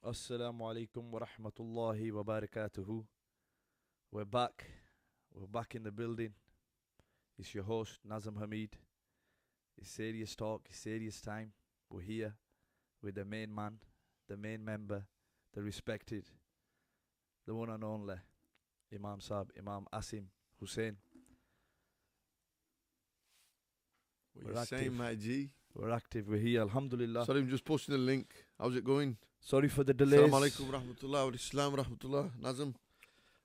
Assalamu alaikum wa rahmatullahi wa barakatuhu. We're back. We're back in the building. It's your host, Nazim Hamid. It's serious talk, it's serious time. We're here with the main man, the main member, the respected, the one and only Imam Saab, Imam Asim Hussein. What are you saying, my G? We're active. We're here. Alhamdulillah. Sorry, I'm just posting a link. How's it going? Sorry for the delays. Assalamu alaikum rahmatullah wa islam rahmatullah. Nazim,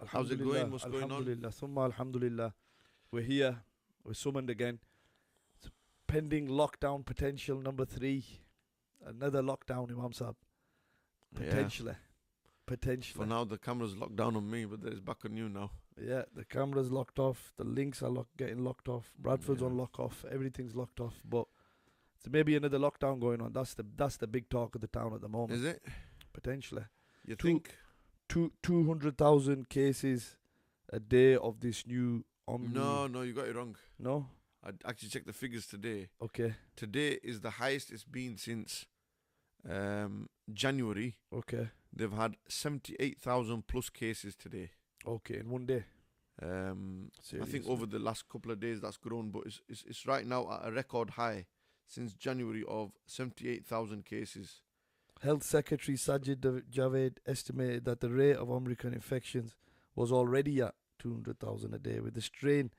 how's it going? What's going on? Alhamdulillah. Thumma alhamdulillah. We're here. We're summoned again. It's pending lockdown potential number 3. Another lockdown, Imam Saab. Potentially. Potentially. For now, the camera's locked down on me, but it's back on you now. Yeah, the camera's locked off. The links are getting locked off. Bradford's on lock off. Everything's locked off. But so maybe another lockdown going on. That's the big talk of the town at the moment. Is it? Potentially. You think? 200,000 cases a day of this new Omni. No, you got it wrong. No? I actually checked the figures today. Okay. Today is the highest it's been since January. Okay. They've had 78,000 plus cases today. Okay, in one day. I think over the last couple of days that's grown, but it's right now at a record high since January of 78,000 cases. Health Secretary Sajid Javed estimated that the rate of Omicron infections was already at 200,000 a day, with the strain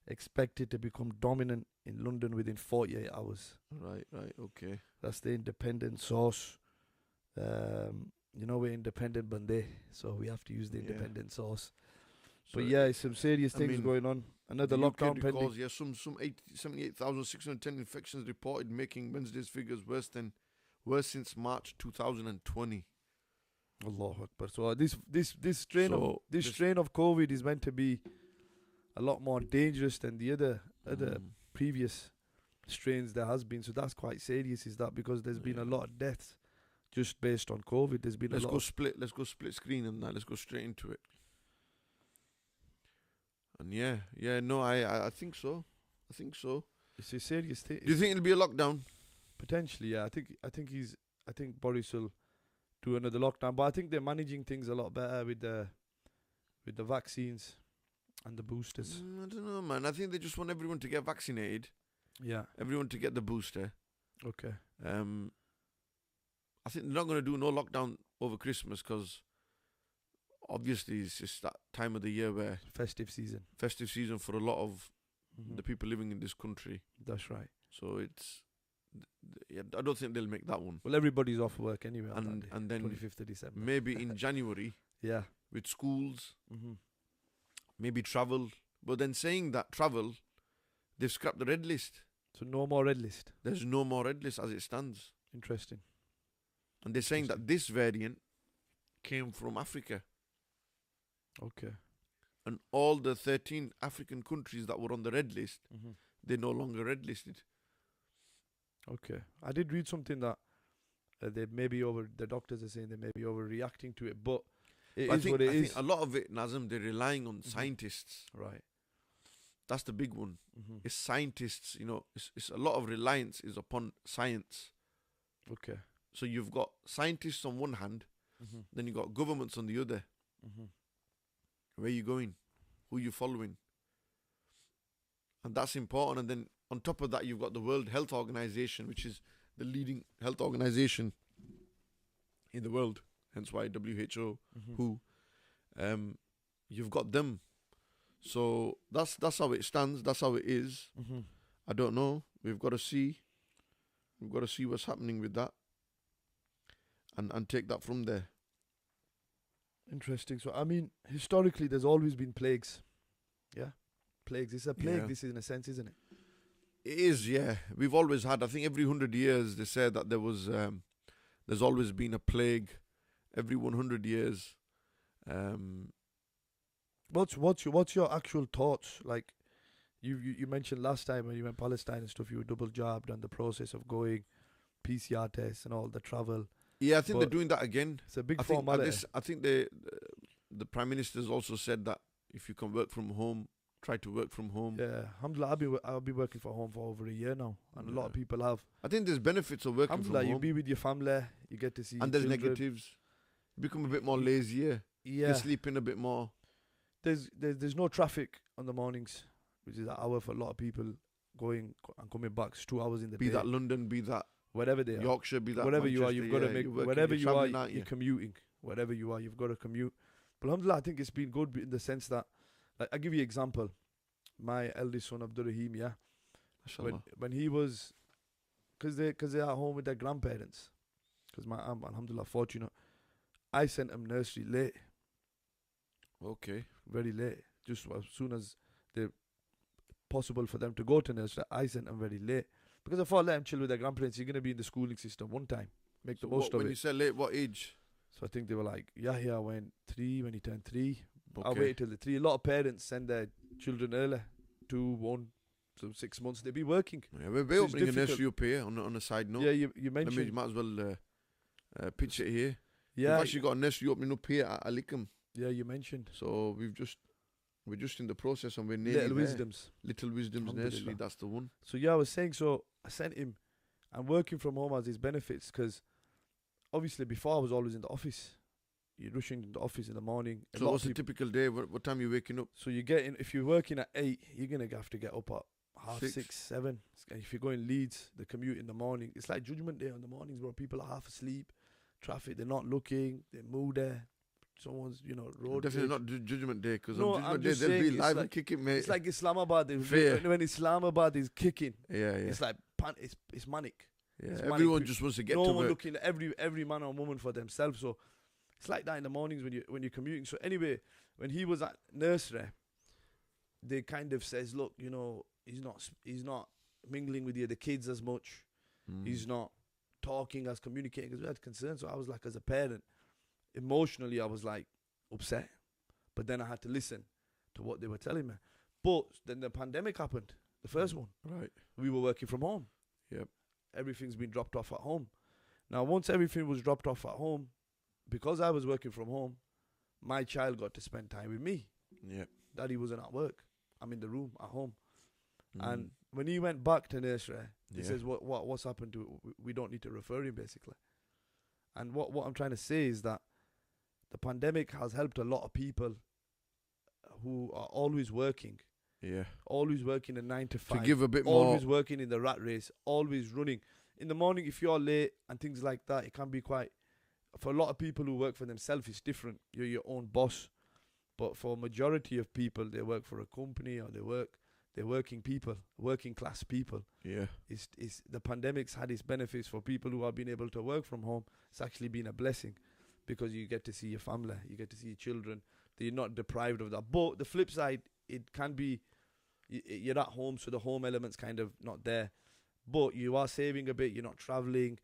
expected to become dominant in London within 48 hours. Right, okay. That's the independent source. We're independent Bande, so we have to use the independent source. So but yeah, some serious things going on. Another lockdown pending. Yeah, some 78,610 infections reported, making Wednesday's figures worse since March 2020. Allahu Akbar. So this strain of COVID is meant to be a lot more dangerous than the other previous strains there has been. So that's quite serious, is that, because there's been a lot of deaths just based on COVID. There's been Let's go split screen and that. Let's go straight into it. And I think so. It's a serious thing. Do you think it'll be a lockdown? Potentially, yeah. I think Boris will do another lockdown, but I think they're managing things a lot better with the vaccines and the boosters. I don't know, man. I think they just want everyone to get vaccinated. Yeah. Everyone to get the booster. Okay. I think they're not going to do no lockdown over Christmas because obviously it's just that time of the year where festive season for a lot of the people living in this country. That's right. So I don't think they'll make that one. Well, everybody's off work anyway. And then 25th of December. Maybe in January. Yeah. With schools. Maybe travel. But then saying that travel, they've scrapped the red list. So no more red list. There's no more red list as it stands. Interesting. And they're saying that this variant came from Africa. Okay. And all the 13 African countries that were on the red list, they're no longer red listed. Okay. I did read something that the doctors are saying they may be overreacting to it, but I think a lot of it, Nazim, they're relying on scientists. Right. That's the big one. It's scientists, it's a lot of reliance is upon science. Okay. So you've got scientists on one hand, then you've got governments on the other. Where are you going? Who are you following? And that's important. And then on top of that, you've got the World Health Organization, which is the leading health organization in the world. Hence why WHO, WHO. You've got them. So that's how it stands. That's how it is. I don't know. We've got to see. We've got to see what's happening with that. And take that from there. Interesting. So, I mean, historically, there's always been plagues. Yeah? Plagues. It's a plague, this is in a sense, isn't it? It is, yeah. We've always had, I think every 100 years, they said that there's always been a plague every 100 years. What's your actual thoughts? Like, you mentioned last time when you went Palestine and stuff, you were double jabbed and the process of going, PCR tests and all the travel. Yeah, I think they're doing that again. It's a big formality. I think the Prime Minister's also said that if you can work from home, try to work from home. Yeah, alhamdulillah, I'll be working from home for over a year now, and a lot of people have. I think there's benefits of working from home. You be with your family, you get to see. And there's negatives. Become a bit more lazier. Yeah. You're sleeping a bit more. There's no traffic on the mornings, which is an hour for a lot of people going and coming back. It's 2 hours in the Be day. that London, be that Wherever they are. Yorkshire, be that Wherever you are, Manchester, you've got to yeah, make. you're working, Wherever you're you are, travelling, aren't you're you? commuting. Wherever you are, you've got to commute. But alhamdulillah, I think it's been good in the sense that, like, I'll give you an example. My eldest son, Abdul Rahim, yeah, Mashallah. when he was, because they're at home with their grandparents, because I'm alhamdulillah fortunate, I sent him nursery late, Okay. very late, just as soon as they're possible for them to go to nursery, I sent them very late, because I thought, let them chill with their grandparents. You're going to be in the schooling system one time, make the most of When it. you say late, what age? So I think they were like, Yahya went 3 when he turned 3. I Okay. waited till the 3. A lot of parents send their children early, 2, 1, so 6 months. They be working. Yeah, we're So it's opening a difficult. nursery up here on a side note. Yeah, you I mean, mentioned. you might as well pitch it here. Yeah, We've actually got a nursery opening up here at Alicum. yeah, you mentioned. So we're just in the process and we're nearly Little there. Wisdoms. Little Wisdom's Alhamdulillah. Nursery, that's the one. So yeah, I was saying, so I sent him, and working from home has its benefits, because obviously before I was always in the office. You're rushing in the office in the morning. So what's a typical day? What time are you waking up? So you get in, if you're working at 8, you're going to have to get up at half 6. 6, 7. If you're going Leeds, the commute in the morning, it's like Judgment Day on the mornings where people are half asleep, traffic, they're not looking, they move there, someone's, road. Definitely rage. not Judgment Day, because No, on I'm Judgment Day just they'll be saying, it's live like- and kicking, mate. It's like Islamabad. Fair. When Islamabad is kicking, yeah. it's like it's manic. Yeah, it's everyone manic. just wants to get No to one work. looking at every man or woman for themselves. So it's like that in the mornings when you're commuting. So anyway, when he was at nursery, they kind of says, look, he's not mingling with the other kids as much. Mm. He's not talking as communicating, because we had concerns. So I was like, as a parent, emotionally, I was like upset. But then I had to listen to what they were telling me. But then the pandemic happened, the first one. Right. We were working from home. Yep. Everything's been dropped off at home. Now, once everything was dropped off at home, because I was working from home, my child got to spend time with me. Yep. Daddy wasn't at work. I'm in the room at home. Mm. And when he went back to nursery, he Yeah. says, what's happened to it? We don't need to refer him, basically. And what I'm trying to say is that the pandemic has helped a lot of people who are always working a 9 to 5. To give a bit more. Always working in the rat race, always running. In the morning, if you're late and things like that, it can be quite, for a lot of people who work for themselves, it's different. You're your own boss. But for a majority of people, they work for a company, or they're working people, working class people. Yeah. It's the pandemic's had its benefits for people who have been able to work from home. It's actually been a blessing, because you get to see your family, you get to see your children. You're not deprived of that. But the flip side, it can be, you're at home, so the home element's kind of not there. But you are saving a bit. You're not traveling.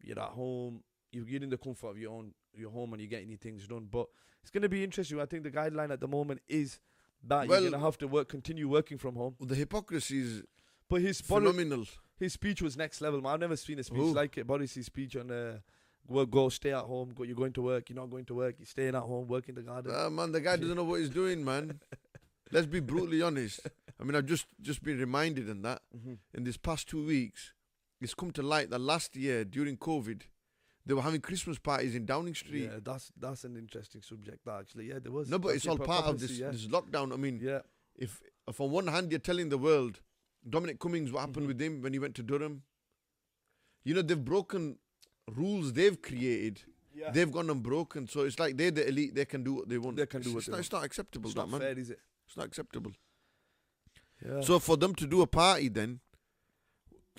You're at home. You're in the comfort of your home, and you're getting your things done. But it's going to be interesting. I think the guideline at the moment is that you're going to have to continue working from home. Well, the hypocrisy is But his phenomenal. his speech was next level, man. I've never seen a speech Who? like it. Boris's speech on go stay at home. You're going to work. You're not going to work. You're staying at home, working the garden. Man, the guy doesn't know what he's doing, man. Let's be brutally honest. I mean, I've just been reminded in that in this past 2 weeks, it's come to light that last year during COVID, they were having Christmas parties in Downing Street. Yeah, that's an interesting subject. That actually, yeah, there was. No, but That's it's all part of this yeah. this lockdown. I mean, Yeah, if on one hand you're telling the world, Dominic Cummings, what happened with him when he went to Durham, they've broken rules they've created. yeah. They've gone unbroken. So it's like they're the elite. They can do what they want. They can do what they want. It's not acceptable, It's that, not man. fair, is it? It's not acceptable. Yeah. So for them to do a party, then,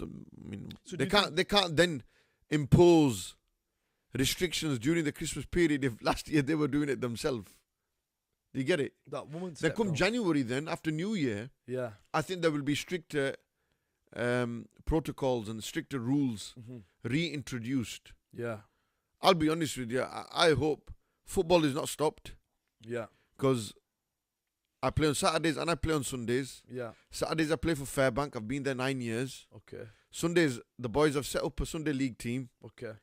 I mean, So they do you can't then impose restrictions during the Christmas period if last year they were doing it themselves. Do you get it? that woman. Then stepped come down. January, then after New Year, Yeah. I think there will be stricter protocols and stricter rules reintroduced. Yeah. I'll be honest with you. I hope football is not stopped, Yeah. because I play on Saturdays and I play on Sundays. Yeah. Saturdays I play for Fairbank. I've been there 9 years. Okay. Sundays, the boys have set up a Sunday league team Okay.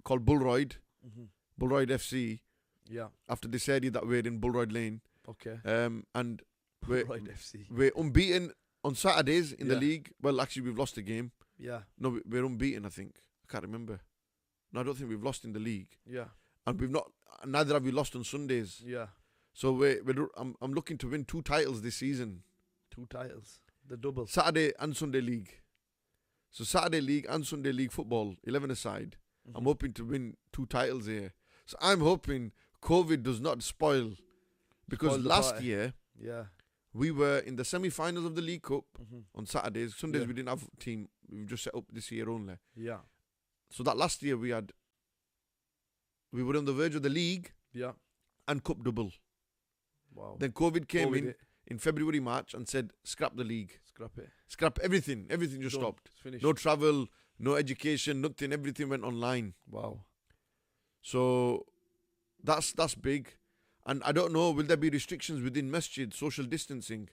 called Bullroyd, Mhm. Bullroyd FC, Yeah. after they said that we're in Bullroyd Lane. Okay. And we're, Right, FC. we're unbeaten on Saturdays in the Yeah. league. Well, actually, we've lost a game. Yeah. No, we're unbeaten, I think. I can't remember. No, I don't think we've lost in the league. Yeah. and neither have we lost on Sundays. Yeah. So I'm looking to win 2 titles this season. 2 titles. The double. Saturday and Sunday league. So Saturday league and Sunday league football, 11 aside. I'm hoping to win 2 titles here. So I'm hoping COVID does not spoil. Because last year, we were in the semi-finals of the League Cup on Saturdays. Sundays we didn't have a team. We've just set up this year only. Yeah. So that last year we were on the verge of the league and cup double. Wow. Then COVID came in February, March and said, scrap the league. Scrap it. Scrap everything. Everything just stopped. It's finished. No travel, no education, nothing. Everything went online. Wow. So that's big. And I don't know, will there be restrictions within masjid, social distancing?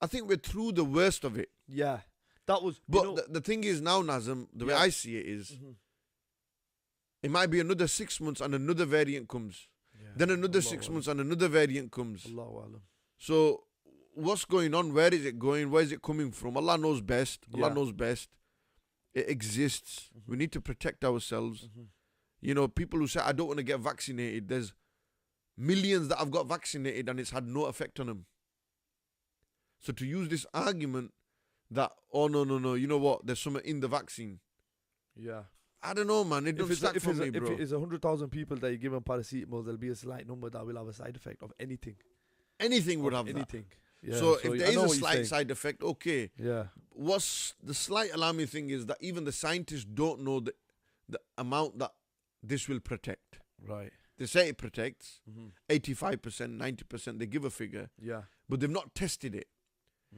I think we're through the worst of it. Yeah. That was... But the thing is now, Nazem, the way I see it is, it might be another 6 months and another variant comes. Yeah. Then another 6 months and another variant comes. Allahu Alam. So what's going on? Where is it going? Where is it coming from? Allah knows best. Allah knows best. It exists. We need to protect ourselves. You know, people who say, I don't want to get vaccinated, there's millions that have got vaccinated and it's had no effect on them. So to use this argument that, oh, no, you know what, there's something in the vaccine. Yeah. I don't know, man. It doesn't stack for me, bro. If it is 100,000 people that you give them paracetamol, there'll be a slight number that will have a side effect of anything. Anything would have anything. That. Yeah, so if there is a slight side effect, okay. Yeah. What's the slight alarming thing is that even the scientists don't know the amount that this will protect. Right. They say it protects 85%, 90%. They give a figure. Yeah. But they've not tested it.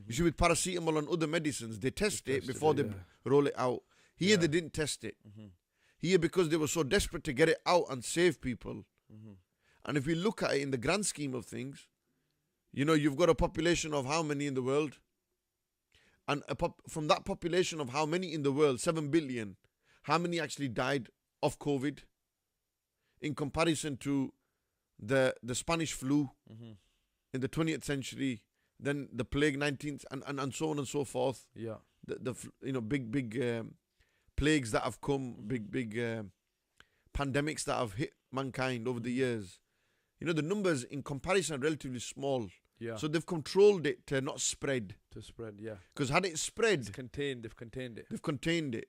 You see, with paracetamol and other medicines, they test it before they roll it out. Here, they didn't test it. Here, because they were so desperate to get it out and save people. And if we look at it in the grand scheme of things, you know, you've got a population of how many in the world? And from that population of how many in the world, 7 billion, how many actually died of COVID? In comparison to the Spanish flu in the 20th century, then the plague 19th, and so on and so forth. Yeah. The you know, big plagues that have come, big pandemics that have hit mankind over the years. You know, the numbers in comparison are relatively small. Yeah. So they've controlled it to not spread. To spread, yeah. Because had it spread... They've contained it. They've contained it.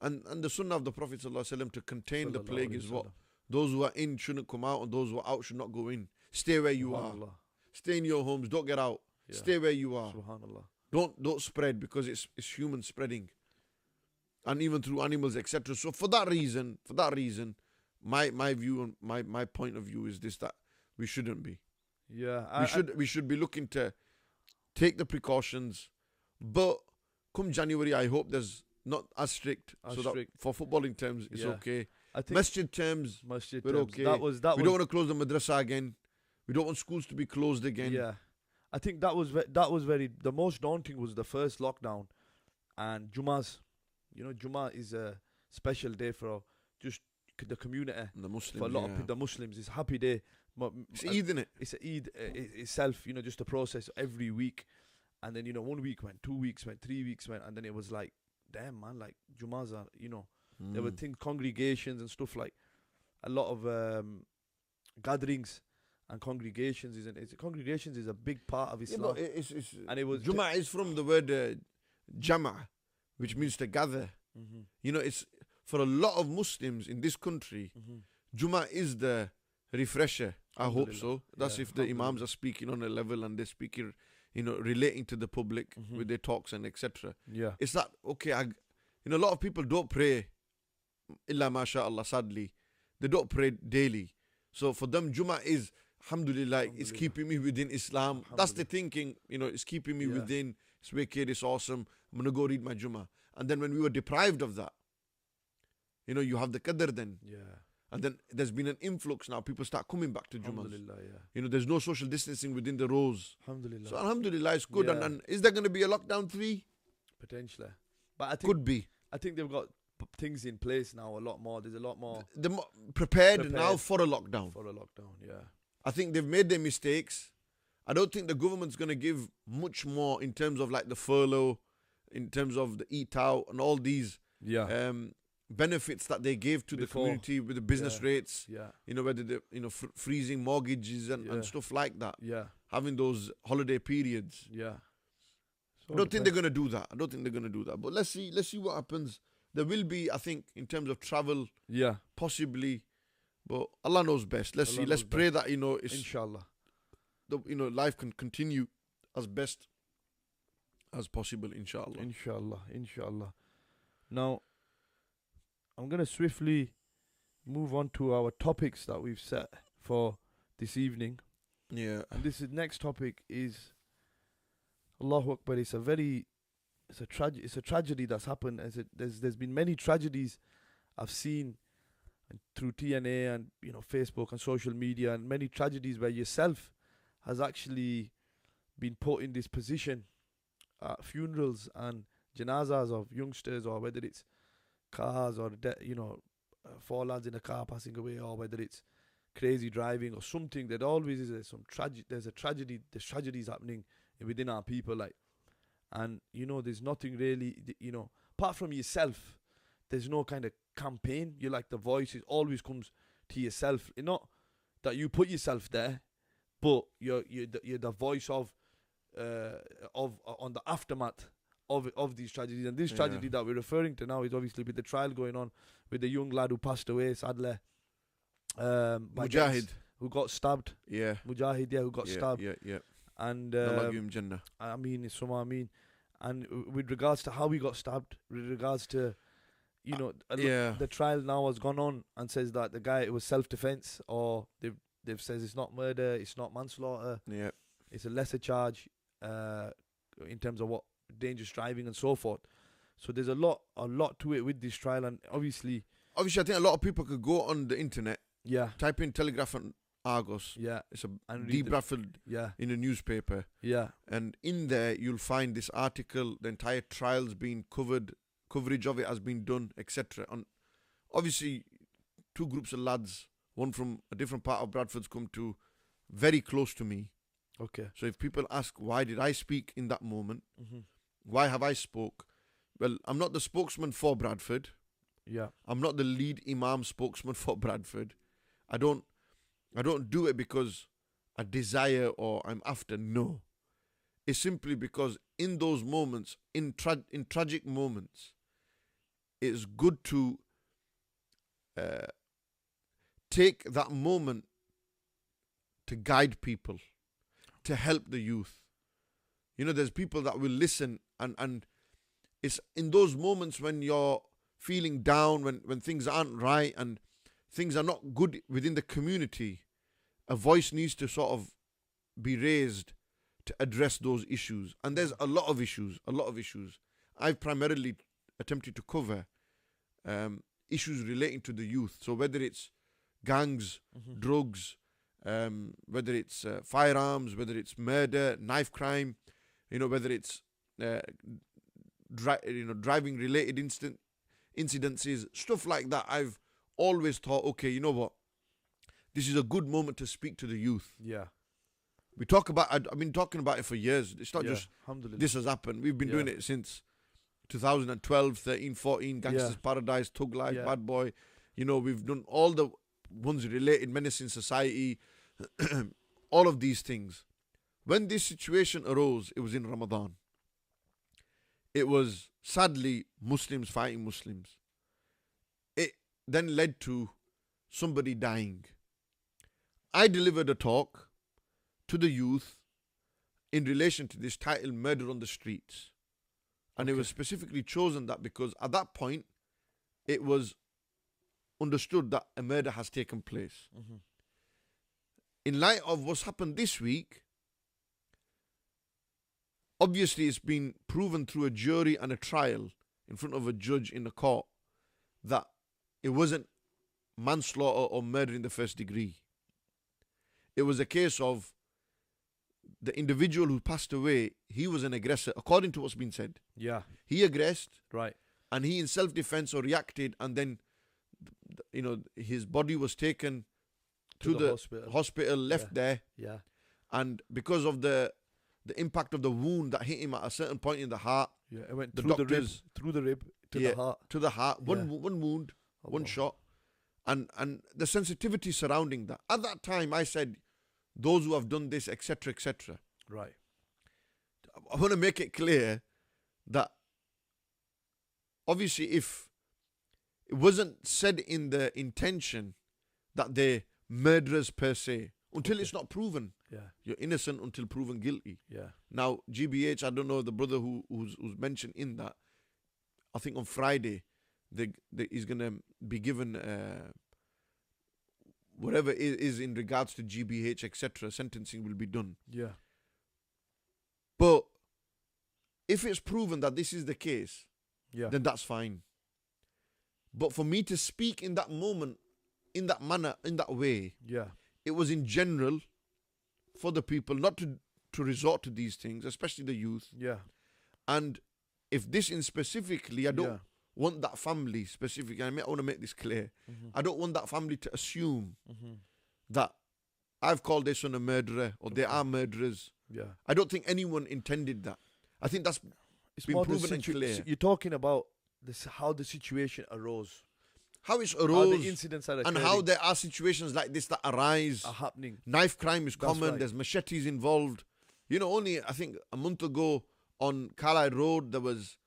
And the sunnah of the Prophet ﷺ to contain the plague is what? Those who are in shouldn't come out, and those who are out should not go in. Stay where you are. Stay in your homes. Don't get out. Yeah. Stay where you are. Subhanallah. Don't spread, because it's human spreading. And even through animals, etc. So for that reason, my view and my point of view is this, that we shouldn't be. Yeah. We should be looking to take the precautions, but come January, I hope there's not as strict. That for footballing terms, it's okay. I think masjid terms, we're okay. We don't want to close the madrasa again. We don't want schools to be closed again. Yeah. I think that was the most daunting was the first lockdown, and Jummahs. You know, Jummah is a special day for just the community. The Muslims, for a lot of people, the Muslims, it's a happy day. It's Eid, isn't it? It's a Eid itself, you know, just the process every week. And then, you know, 1 week went, 2 weeks went, 3 weeks went, and then it was like, damn, man, like, Jummahs are, you know, there were things, congregations and stuff, like, a lot of gatherings and congregations. Congregations is a big part of Islam. Yeah, and it was Jummah is from the word Jama', which means to gather. You know, it's for a lot of Muslims in this country, Jummah is the refresher. I hope so. That's if the Imams are speaking on a level and they're speaking, you know, relating to the public with their talks and etc. Yeah. It's that, okay, you know, a lot of people don't pray, illa masha'Allah, sadly. They don't pray daily. So for them, Jummah is, alhamdulillah, it's keeping me within Islam. That's the thinking, you know, it's keeping me within, it's wicked, it's awesome, I'm going to go read my Jummah. And then when we were deprived of that, you know, you have the Qadr then. Yeah. And then there's been an influx now. People start coming back to Jummah. Alhamdulillah, yeah. You know, there's no social distancing within the rows. Alhamdulillah. So alhamdulillah, it's good. Yeah. And is there going to be a lockdown 3? Potentially. But I think could be. I think they've got things in place now a lot more. There's a lot more. They're prepared now for a lockdown. For a lockdown, yeah. I think they've made their mistakes. I don't think the government's going to give much more in terms of like the furlough, in terms of the eat out and all these benefits that they gave to the Before. community with the business Yeah. rates, Yeah. you know, whether they, you know, freezing mortgages and Yeah. stuff like that, Yeah. having those holiday periods. Yeah. So I don't think they're going to do that. I don't think they're going to do that. But let's see what happens. There will be, I think, in terms of travel, Yeah. possibly, but Allah knows best. Let's Allah see. Let's knows pray that, you know, Inshallah. life can continue as best as possible, inshallah. Inshallah. Now, I'm going to swiftly move on to our topics that we've set for this evening. Yeah. And this next topic is Allahu Akbar. It's a tragedy that's happened. There's been many tragedies I've seen through TNA and, you know, Facebook and social media, and many tragedies where yourself has actually been put in this position at funerals and janazas of youngsters, or whether it's cars or four lads in a car passing away, or whether it's crazy driving or something. There always is there's tragedies happening within our people, like, and you know, there's nothing really, you know, apart from yourself. There's no kind of campaign. You're like the voice. It always comes to yourself. It's not that you put yourself there, but you're the voice of on the aftermath of these tragedies. And this tragedy that we're referring to now is obviously with the trial going on with the young lad who passed away, sadly. Mujahid, who got stabbed. Yeah. Mujahid, who got stabbed. Yeah. And Allah give him Jannah. I mean, and with regards to how he got stabbed, with regards to, you know, the trial now has gone on and says that the guy, it was self-defense, or they've says it's not murder, it's not manslaughter. Yeah. It's a lesser charge in terms of what dangerous driving and so forth. So there's a lot to it with this trial, and obviously I think a lot of people could go on the internet, type in Telegraph and Argos. Yeah. It's a And deep Bradford in a newspaper. Yeah. And in there you'll find this article, the entire trial's been covered, coverage of it has been done, etc. And obviously two groups of lads, one from a different part of Bradford's come to very close to me. Okay. So if people ask, why did I speak in that moment? Why have I spoke? Well, I'm not the spokesman for Bradford. Yeah. I'm not the lead Imam spokesman for Bradford. I don't do it because I desire or I'm after. No. It's simply because in those moments, in tragic moments, it's good to take that moment to guide people, to help the youth. You know, there's people that will listen, and it's in those moments when you're feeling down, when things aren't right and things are not good within the community, a voice needs to sort of be raised to address those issues. And there's a lot of issues. I've primarily attempted to cover issues relating to the youth. So whether it's gangs, drugs, whether it's firearms, whether it's murder, knife crime, you know, whether it's driving related incidences, stuff like that. I've always thought, okay, you know what, this is a good moment to speak to the youth. Yeah. We talk about, I've been talking about it for years. It's not just this has happened. We've been doing it since 2012, 13, 14, Gangsters Paradise, Thug Life, Bad Boy. You know, we've done all the ones related, Menace in Society, all of these things. When this situation arose, it was in Ramadan. It was sadly Muslims fighting Muslims. It then led to somebody dying. I delivered a talk to the youth in relation to this title, Murder on the Streets. And it was specifically chosen that because at that point, it was understood that a murder has taken place. In light of what's happened this week, obviously it's been proven through a jury and a trial in front of a judge in the court that it wasn't manslaughter or murder in the first degree. It was a case of the individual who passed away, he was an aggressor, according to what's been said. Yeah. He aggressed. Right. And he in self-defense or reacted, and then, you know, his body was taken to the hospital, left there. Yeah. And because of the impact of the wound that hit him at a certain point in the heart, it went the through doctors, the rib To the heart. To the heart. Yeah. One wound, one Allah. shot. And the sensitivity surrounding that. At that time, I said, those who have done this, etc., etc. Right. I want to make it clear that obviously if it wasn't said in the intention that they're murderers per se, until it's not proven. Yeah. You're innocent until proven guilty. Yeah. Now, GBH, I don't know the brother who's mentioned in that. I think on Friday, he's going to be given whatever is in regards to GBH, etc. Sentencing will be done. Yeah. But if it's proven that this is the case, Yeah. then that's fine. But for me to speak in that moment, in that manner, in that way, Yeah. it was in general for the people not to resort to these things, especially the youth. Yeah. And if this in specifically, I don't Yeah. want that family specifically, I want to make this clear. Mm-hmm. I don't want that family to assume Mm-hmm. that I've called their son a murderer or they are murderers. Yeah. I don't think anyone intended that. I think that's It's been more the proven and clear. You're talking about this, how the situation arose, How it's how arose the incidents are and how there are situations like this that arise. are happening. Knife crime is That's common. right. There's machetes involved. You know, only I think a month ago on Carlisle Road, there was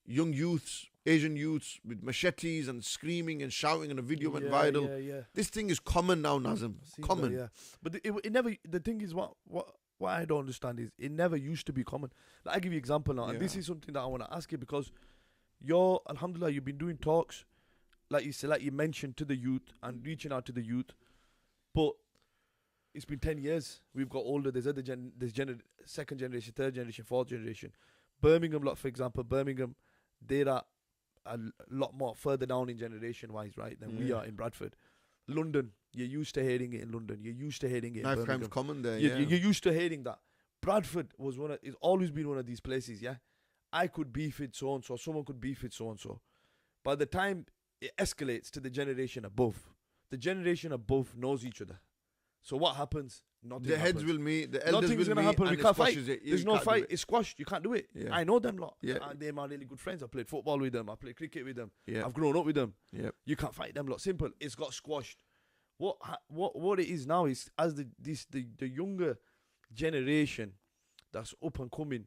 young youths, Asian youths with machetes and screaming and shouting, and a video went viral. Yeah, yeah. This thing is common now, Nazim. Seen Common. that, yeah. But it never. The thing is, what I don't understand is it never used to be common. Like, I give you example now, and this Yeah. is something that I want to ask you because you're, alhamdulillah, you've been doing talks, like you said, like you mentioned, to the youth and reaching out to the youth, but it's been 10 years. We've got older. There's other second generation, third generation, fourth generation. Birmingham, like for example, they're at a lot more further down in generation wise, right, than we Yeah. are in Bradford. London, you're used to hearing it in London. You're used to hearing it in Knife crime's Birmingham. common there. You- Yeah. You're used to hearing that. Bradford it's always been one of these places, yeah. I could beef with so and so, someone could beef with so and so. By the time it escalates to the generation above, the generation above knows each other. So what happens? Nothing The heads happens. will meet. The elders Nothing's will gonna meet. happen. And We it can't fight. squashes it. There's You no can't do fight. it. It's squashed. You can't do it. Yeah. I know them lot. Yeah. And they're my really good friends. I played football with them. I played cricket with them. Yeah. I've grown up with them. Yeah. You can't fight them lot. Simple. It's got squashed. What it is now is as the younger generation that's up and coming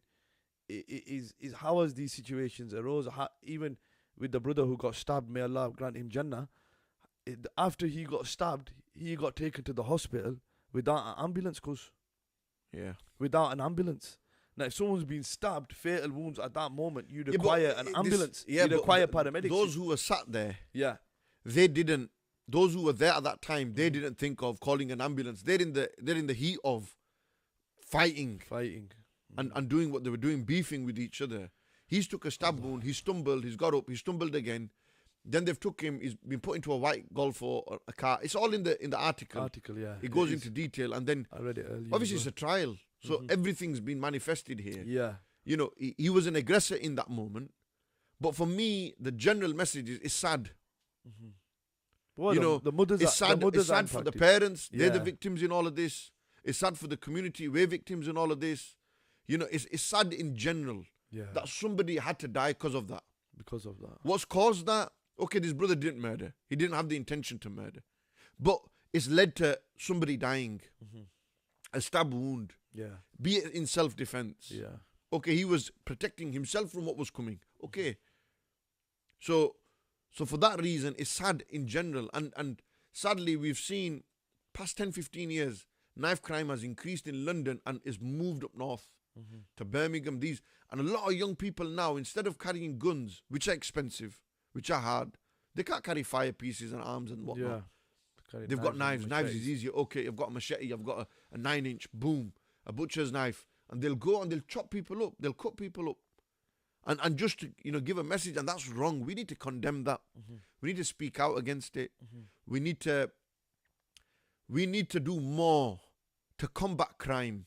is how has these situations arose. Even with the brother who got stabbed, may Allah grant him Jannah. After he got stabbed, he got taken to the hospital without an ambulance, Yeah. without an ambulance. Now, if someone's been stabbed, fatal wounds at that moment, you'd Yeah, but require an this- ambulance. yeah, You'd but require th- paramedics. Those who were sat there, yeah, they didn't. Those who were there at that time, they didn't think of calling an ambulance. They're in the heat of fighting fighting. and doing what they were doing, beefing with each other. He's took a stab wound. He stumbled. He's got up. He stumbled again. Then they've took him. He's been put into a white Golf or a car. It's all in the article. Yeah. It goes is. into detail, and then I read it earlier. obviously as it's a trial, so everything's been manifested here. well. Yeah. You know, he was an aggressor in that moment. But for me, the general message is it's sad. Well, You know, the mothers It's are, sad. the mothers It's are sad for the impacted. parents. They're the Yeah. victims in all of this. It's sad for the community. We're victims in all of this. You know, it's sad in general Yeah. that somebody had to die because of that. Because of that. What's caused that? Okay, this brother didn't murder. He didn't have the intention to murder. But it's led to somebody dying. A stab wound. Yeah. Be it in self-defense. Yeah. Okay, he was protecting himself from what was coming. Okay. So for that reason, it's sad in general. And sadly, we've seen past 10, 15 years, knife crime has increased in London and is moved up north to Birmingham. And a lot of young people now, instead of carrying guns, which are expensive, which are hard, they can't carry fire pieces and arms and whatnot. Yeah. Carry They've got and knives. Knives is machetes. easier. Okay, I've got a machete. I've got a 9-inch, boom, a butcher's knife. And they'll go and they'll chop people up. They'll cut people up. And just to, give a message, and that's wrong. We need to condemn that. We need to speak out against it. We need to do more to combat crime.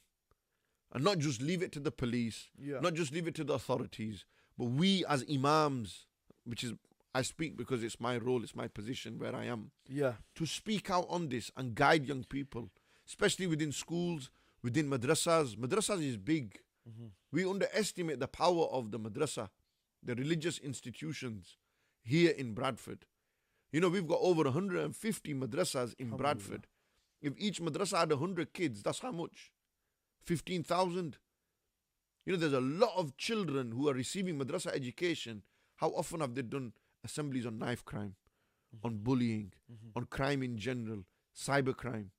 And not just leave it to the police, Yeah. not just leave it to the authorities, but we as imams, which is, I speak because it's my role, it's my position where I am, Yeah. to speak out on this and guide young people, especially within schools, within madrasas. Madrasas is big. We underestimate the power of the madrasa. the religious institutions here in Bradford. You know, we've got over 150 madrasas in Bradford. If each madrasa had 100 kids, that's how much? 15,000. You know, there's a lot of children who are receiving madrasa education. How often have they done assemblies on knife crime, on bullying, on crime in general, cyber crime?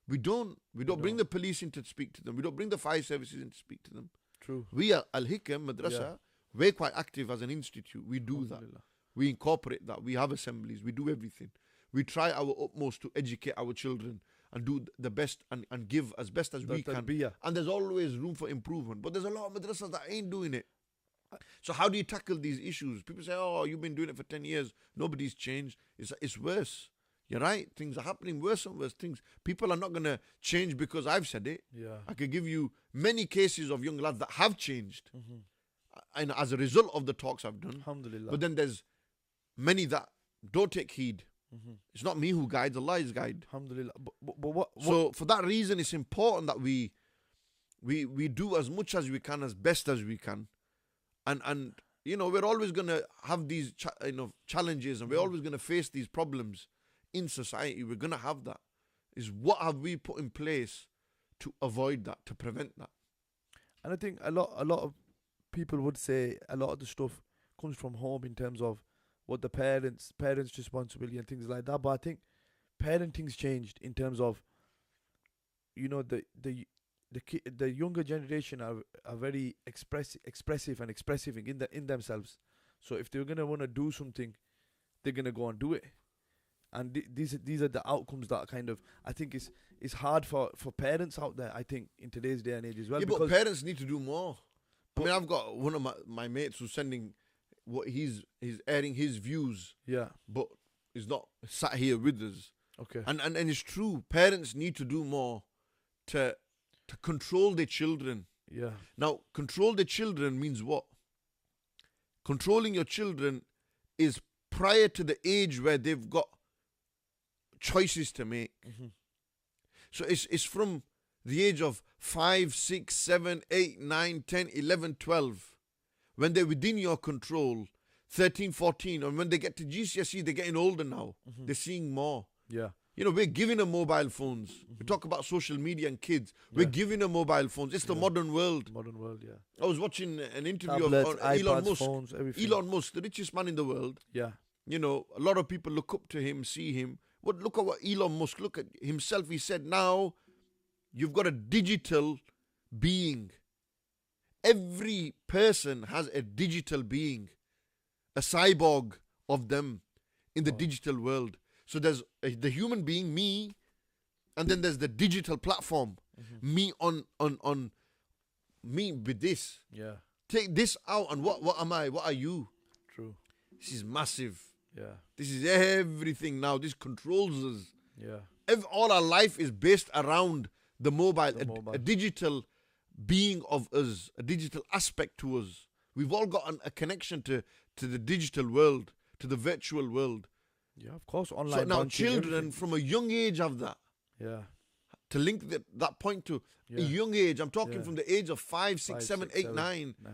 We don't bring the police in to speak to them. We don't bring the fire services in to speak to them. True. We are Al-Hikam Madrasa. We're quite active as an institute. We do that. We incorporate that. We have assemblies. We do everything. We try our utmost to educate our children and do the best and give as best as we can. And there's always room for improvement. But there's a lot of madrasas that ain't doing it. So how do you tackle these issues? People say, oh, you've been doing it for 10 years. Nobody's changed. It's worse. You're right. Things are happening worse and worse things. People are not going to change because I've said it. Yeah. I could give you many cases of young lads that have changed. And as a result of the talks I've done. Alhamdulillah. But then there's many that don't take heed. It's not me who guides, Allah is guide. Alhamdulillah. But what? So for that reason, it's important that we do as much as we can, as best as we can. And you know, we're always going to have these challenges, and we're always going to face these problems in society. We're going to have that. Is what have we put in place to avoid that, to prevent that? And I think a lot of people would say a lot of the stuff comes from home in terms of what the parents' responsibility and things like that. But I think parenting's changed in terms of, you know, the younger generation are very expressive in themselves. So if they're gonna want to do something, they're gonna go and do it. And these are the outcomes that kind of, I think it's hard for parents out there, I think, in today's day and age as well. Yeah, but parents need to do more. I mean, I've got one of my mates who's sending what he's airing his views. Yeah. But he's not sat here with us. Okay. And it's true. Parents need to do more to control their children. Yeah. Now, control the children means what? Controlling your children is prior to the age where they've got choices to make. So it's from the age of 5, 6, 7, 8, 9, 10, 11, 12. When they're within your control, 13, 14, and when they get to GCSE, they're getting older now. They're seeing more. Yeah. You know, we're giving them mobile phones. We talk about social media and kids. We're giving them mobile phones. It's the modern world. Modern world, yeah. I was watching an interview Tablets, of iPads, Elon Musk. phones, everything. Elon Musk, the richest man in the world. Yeah. You know, a lot of people look up to him, see him. Look at what Elon Musk, look at himself. He said, now you've got a digital being. Every person has a digital being, a cyborg of them in the digital world. So there's the human being, me, and then there's the digital platform, me on me with this. Yeah. Take this out, and what am I? What are you? True. This is massive. Yeah. This is everything now. This controls us. Yeah. All our life is based around the mobile, mobile. A digital being of us, a digital aspect to us. We've all got a connection to the digital world, to the virtual world. Yeah, of course. Online. So now banking, children everything. from a young age have that. Yeah. To link that point to a young age. I'm talking from the age of 5, 6, 5, 7, 6, 8, 7, 9. 9.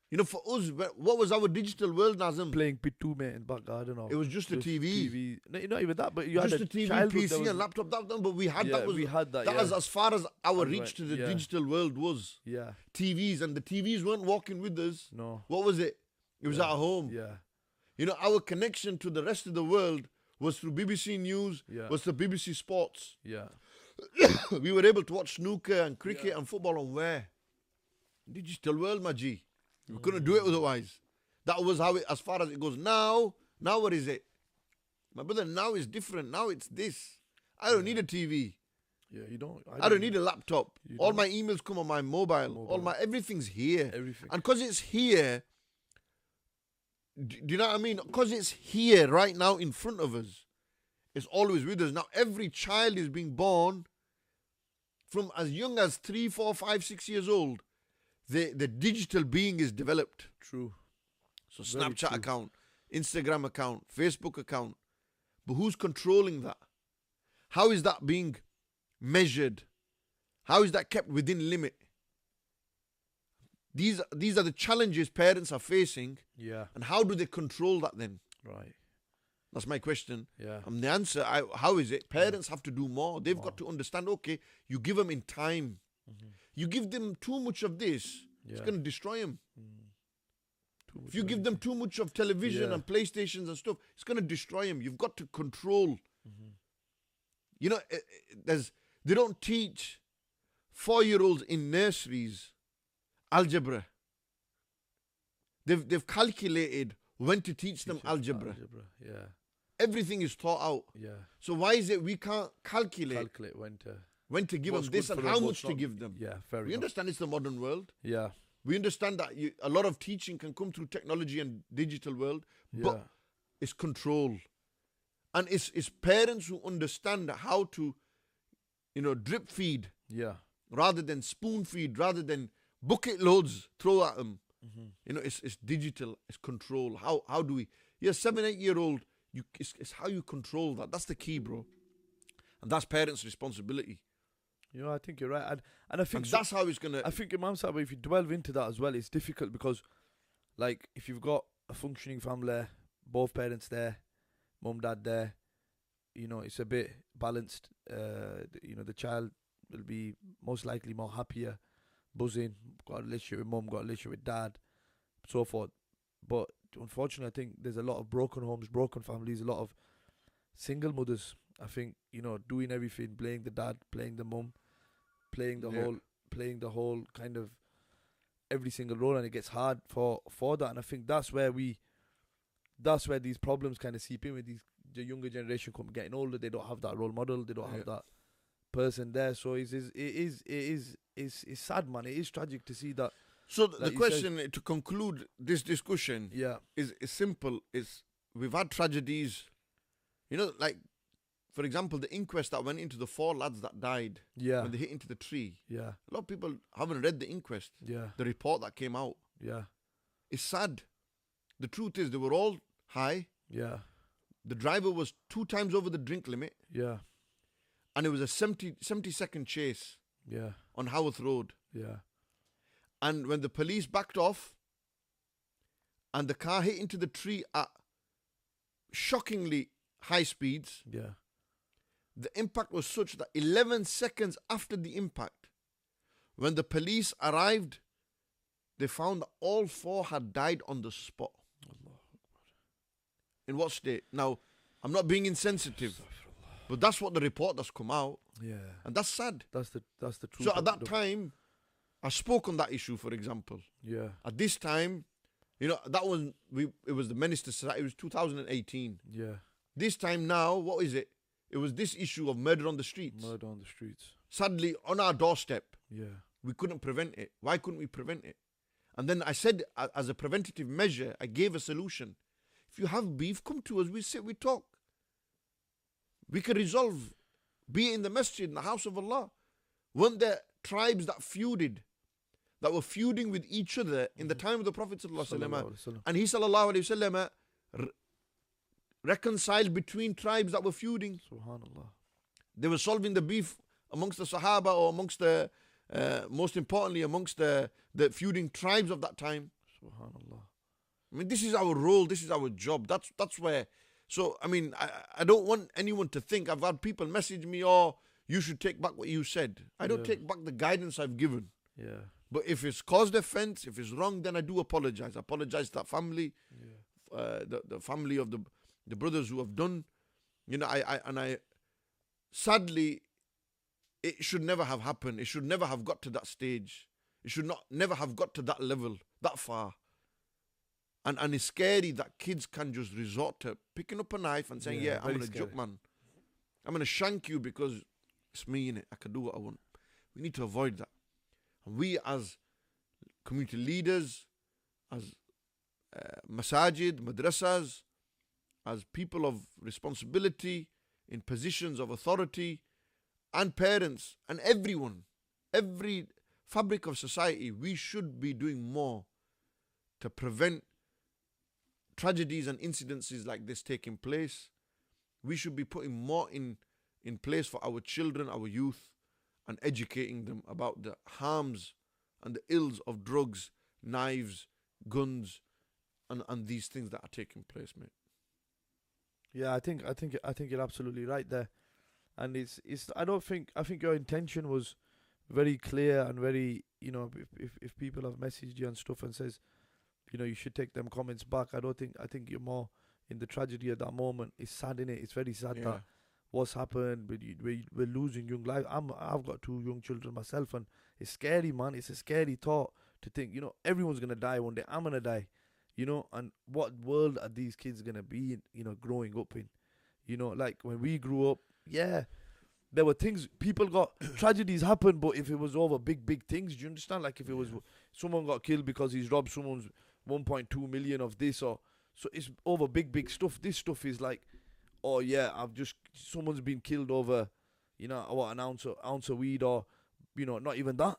You know, for us, what was our digital world, Nazim? Playing P2, mate, in back garden. Or It was just a TV. No, not even that, but you Just had a TV, childhood PC, and laptop. But we had that. we had that. That was as far as our reach right, to the digital world was. Yeah. TVs, and the TVs weren't walking with us. No. What was it? It was at home. Yeah. You know, our connection to the rest of the world was through BBC News, Yeah. was through BBC Sports. Yeah. We were able to watch snooker and cricket and football on where? Digital world, my G. We couldn't do it otherwise. That was how it, as far as it goes. Now what is it? My brother, now it's different. Now it's this. I don't need a TV. Yeah, you don't. I don't need a laptop. All don't. my emails come on my mobile. Everything's here. Everything. And because it's here, do you know what I mean? Because it's here right now in front of us. It's always with us. Now every child is being born from as young as 3, 4, 5, 6 years old. The digital being is developed. True. So Very Snapchat true. account, Instagram account, Facebook account. But who's controlling that? How is that being measured? How is that kept within limit? These are the challenges parents are facing, Yeah. and how do they control that then? Right. That's my question. Yeah. And the answer, how is it? Parents have to do more. They've got to understand, okay, you give them in time. You give them too much of this, it's Yeah. going to destroy them. Too much If you of give them too much of television Yeah. and PlayStations and stuff, it's going to destroy them. You've got to control. You know, they don't teach 4-year-olds in nurseries algebra. They've calculated when to teach them algebra. Yeah. Everything is taught out. Yeah. So why is it we can't calculate Calculate when to give what's them this good and for how them, much what's to not. give them? Yeah. Fair We enough. understand it's the modern world. Yeah. We understand that a lot of teaching can come through technology and digital world, Yeah. but it's control. And it's parents who understand how to, drip feed Yeah. rather than spoon feed, rather than bucket loads throw at them. It's digital, it's control. How do we? 7, 8-year-old, it's how you control that. That's the key, bro. And that's parents' responsibility. I think you're right, and I think And that's how it's gonna. I think Imam Sahib, if you delve into that as well, it's difficult because, like, if you've got a functioning family, both parents there, mum, dad there, it's a bit balanced. The child will be most likely more happier, buzzing, got a relationship with mum, got a relationship with dad, so forth. But unfortunately, I think there's a lot of broken homes, broken families, a lot of single mothers. I think, doing everything, playing the dad, playing the mum, playing the whole kind of every single role, and it gets hard for that. And I think that's where these problems kind of seep in with the younger generation getting older. They don't have that role model. They don't have that person there. So it's sad, man. It is tragic to see that. So like the you question to conclude this discussion is simple. We've had tragedies, like, for example, the inquest that went into the 4 lads that died when they hit into the tree. Yeah. A lot of people haven't read the inquest, Yeah. the report that came out. Yeah. It's sad. The truth is they were all high. Yeah. The driver was 2 times over the drink limit. Yeah. And it was a 70-second chase Yeah. on Haworth Road. Yeah. And when the police backed off and the car hit into the tree at shockingly high speeds, the impact was such that 11 seconds after the impact, when the police arrived, they found that all 4 had died on the spot. In what state? Now, I'm not being insensitive, but that's what the report that's come out. Yeah. And that's sad. That's the truth. So at that time, I spoke on that issue, for example. Yeah. At this time, that was it was the Menace to Society. It was 2018. Yeah. This time now, what is it? It was this issue of murder on the streets. Murder on the streets. Sadly, on our doorstep, we couldn't prevent it. Why couldn't we prevent it? And then I said, as a preventative measure, I gave a solution. If you have beef, come to us. We sit, we talk. We can resolve. Be it in the masjid, in the house of Allah. Weren't there tribes that were feuding with each other in the time of the Prophet ﷺ? And he ﷺ reconciled between tribes that were feuding. Subhanallah. They were solving the beef amongst the Sahaba, or amongst the, most importantly, amongst the feuding tribes of that time. Subhanallah. I mean, this is our role. This is our job. That's where. So, I mean, I don't want anyone to think. I've had people message me, "Oh, you should take back what you said." I don't take back the guidance I've given. Yeah. But if it's caused offense, if it's wrong, then I do apologize. I apologize to that family, the family of the brothers who have done. I sadly, it should never have happened. It should never have got to that stage. It should never have got to that level, that far. And it's scary that kids can just resort to picking up a knife and saying, I'm going to joke, man. I'm going to shank you because it's me, innit? I can do what I want. We need to avoid that. And we as community leaders, as masajid, madrasas, as people of responsibility, in positions of authority, and parents, and everyone, every fabric of society, we should be doing more to prevent tragedies and incidences like this taking place. We should be putting more in place for our children, our youth, and educating them about the harms and the ills of drugs knives, guns, and these things that are taking place, mate. Yeah, I think you're absolutely right there, and I think your intention was very clear and very, if people have messaged you and stuff and says, you should take them comments back. I think you're more in the tragedy at that moment. It's sad, innit? It's very sad that what's happened. We're losing young lives. I've got 2 young children myself, and it's scary, man. It's a scary thought to think, everyone's gonna die one day. I'm gonna die, and what world are these kids gonna be in, growing up in? Like when we grew up, yeah, there were things, people got, tragedies happen, but if it was over big things, do you understand? Like if it was, someone got killed because he's robbed someone's 1.2 million of this, so it's over big stuff. This stuff is like, oh yeah, someone's been killed over, an ounce of weed, or, not even that.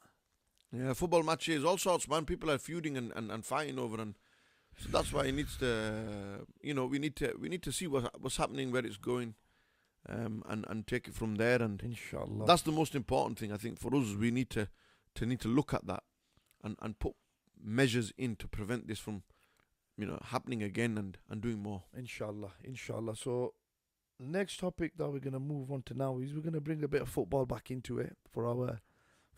Yeah, football matches, all sorts, man. People are feuding and fighting over, and so that's why it needs to, we need to see what's happening, where it's going, and take it from there. And inshallah, that's the most important thing, I think, for us. We need to look at that and put measures in to prevent this from, happening again and doing more. Inshallah. So, next topic that we're gonna move on to now is we're gonna bring a bit of football back into it for our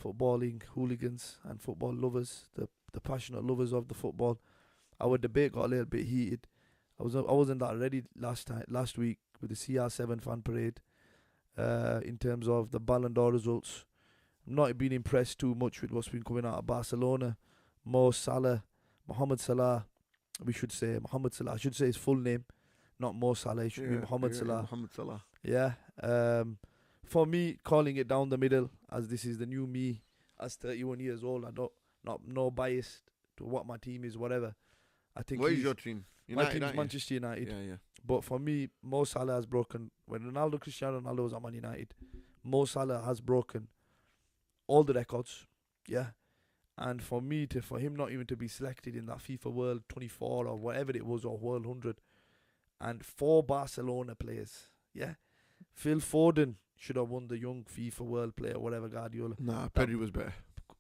footballing hooligans and football lovers, the passionate lovers of the football. Our debate got a little bit heated. I wasn't that ready last week with the CR7 fan parade. In terms of the Ballon d'Or results, I'm not been impressed too much with what's been coming out of Barcelona. Mohamed Salah. I should say his full name, not Mo Salah. It should be Mohamed Salah. Mohamed Salah. Yeah. For me, calling it down the middle, as this is the new me, as 31 years old, I don't, no bias to what my team is, whatever. I think. What is your team? My team is Manchester United. Yeah. But for me, Mo Salah has broken. When Cristiano Ronaldo was at Man United, Mo Salah has broken all the records. Yeah. And for him not even to be selected in that FIFA World 24 or whatever it was, or World 100, and 4 Barcelona players, yeah. Phil Foden should have won the Young FIFA World Player, whatever, Guardiola. Nah, Pedri was better.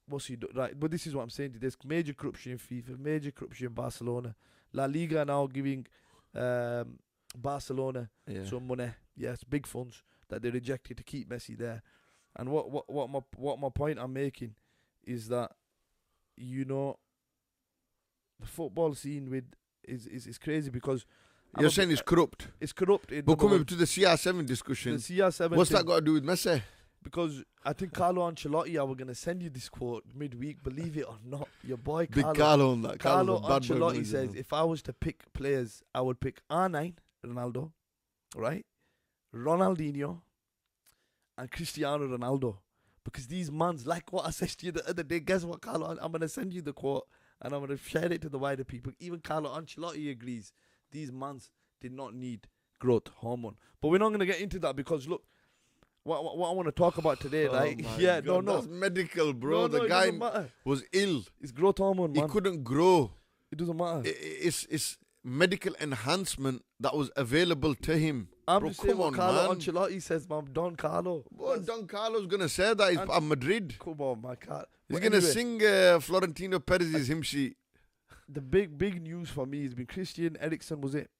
What's he do? Right, but this is what I'm saying. There's major corruption in FIFA, major corruption in Barcelona. La Liga now giving Barcelona some money. Yes, big funds that they rejected to keep Messi there. And what my point I'm making is that, the football scene is crazy, because you're saying it's corrupt. It's corrupt. But coming to the CR7 discussion, what's that got to do with Messi? Because I think Carlo Ancelotti, I was going to send you this quote midweek, believe it or not. Your boy Big Carlo on that. Carlo Ancelotti says, if I was to pick players, I would pick R9, Ronaldo, right? Ronaldinho, and Cristiano Ronaldo. Because these mans, like what I said to you the other day, guess what, Carlo? I'm going to send you the quote and I'm going to share it to the wider people. Even Carlo Ancelotti agrees. These mans did not need growth hormone. But we're not going to get into that, because, look, what I want to talk about today, right? Yeah, God, no. That's medical, bro. The guy was ill. It's growth hormone, man. He couldn't grow. It doesn't matter. It's medical enhancement that was available to him. I'm just saying what Carlo Ancelotti says, man. Don Carlo. What Don Carlo's going to say that? He's at Madrid. Come on, my cat. He's going to sing Florentino Perez's hymn sheet. The big news for me has been Christian Eriksen, was it?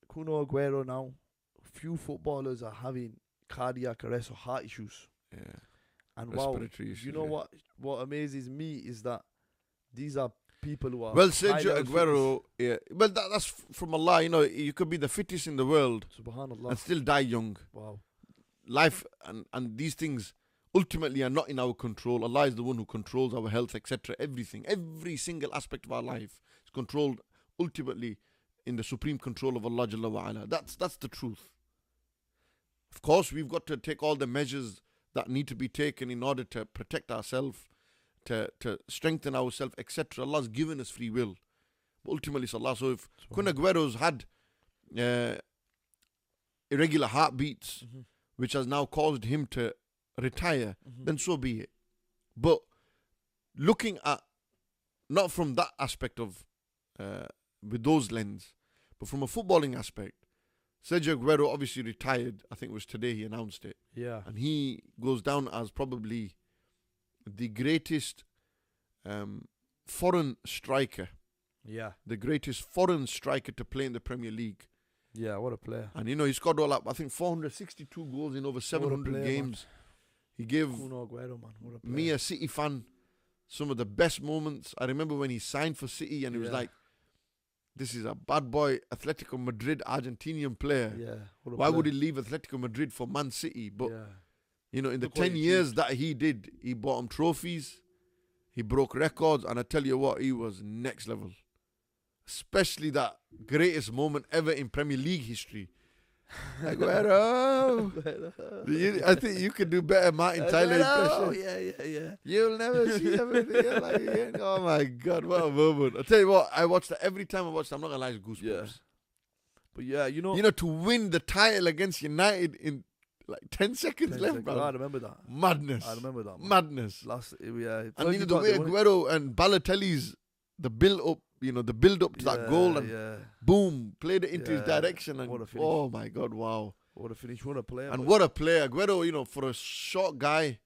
Kuno Aguero now. Few footballers are having cardiac arrest or heart issues. Yeah. And respiratory issues, what amazes me is that these are people who are... Well, Sergio Aguero, well, that's from Allah. You could be the fittest in the world, Subhanallah, and still die young. Wow. Life and these things ultimately are not in our control. Allah is the one who controls our health, etc. Everything, every single aspect of our life is controlled ultimately in the supreme control of Allah Jalla wa Ala. That's the truth. Of course, we've got to take all the measures that need to be taken in order to protect ourselves, to strengthen ourselves, etc. Allah's given us free will. But ultimately, it's Allah. So if Kun Aguero's had irregular heartbeats, which has now caused him to retire, then so be it. But looking at, not from that aspect of, with those lens, but from a footballing aspect, Sergio Aguero obviously retired. I think it was today he announced it. Yeah. And he goes down as probably the greatest foreign striker, Yeah. the greatest foreign striker to play in the Premier League. Yeah, what a player. And, he scored all up, I think, 462 goals in over 700 player, games. He gave Kuno Aguero, man. What a player. me, a City fan, some of the best moments. I remember when he signed for City and it was like, this is a bad boy, Atletico Madrid, Argentinian player. Yeah. Why would he leave Atletico Madrid for Man City? But, in the Look what 10 he years that he did, he bought him trophies, he broke records, and I tell you what, he was next level. Especially that greatest moment ever in Premier League history. Aguero. I think you could do better Martin Tyler impression. Yeah. You'll never see everything like it. Oh my God, what a moment. I tell you what, I watched that every time I watched it, I'm not going to lie, it's goosebumps. Yeah. But yeah, to win the title against United in like 10 seconds left, bro. I remember that. Madness. I remember that. Man. Madness. And the way Aguero and Balotelli's, the build-up, the build-up to that goal and boom, played it into his direction. And what a finish. Oh my God, wow. What a finish, what a player. And what a player. Aguero, for a short guy,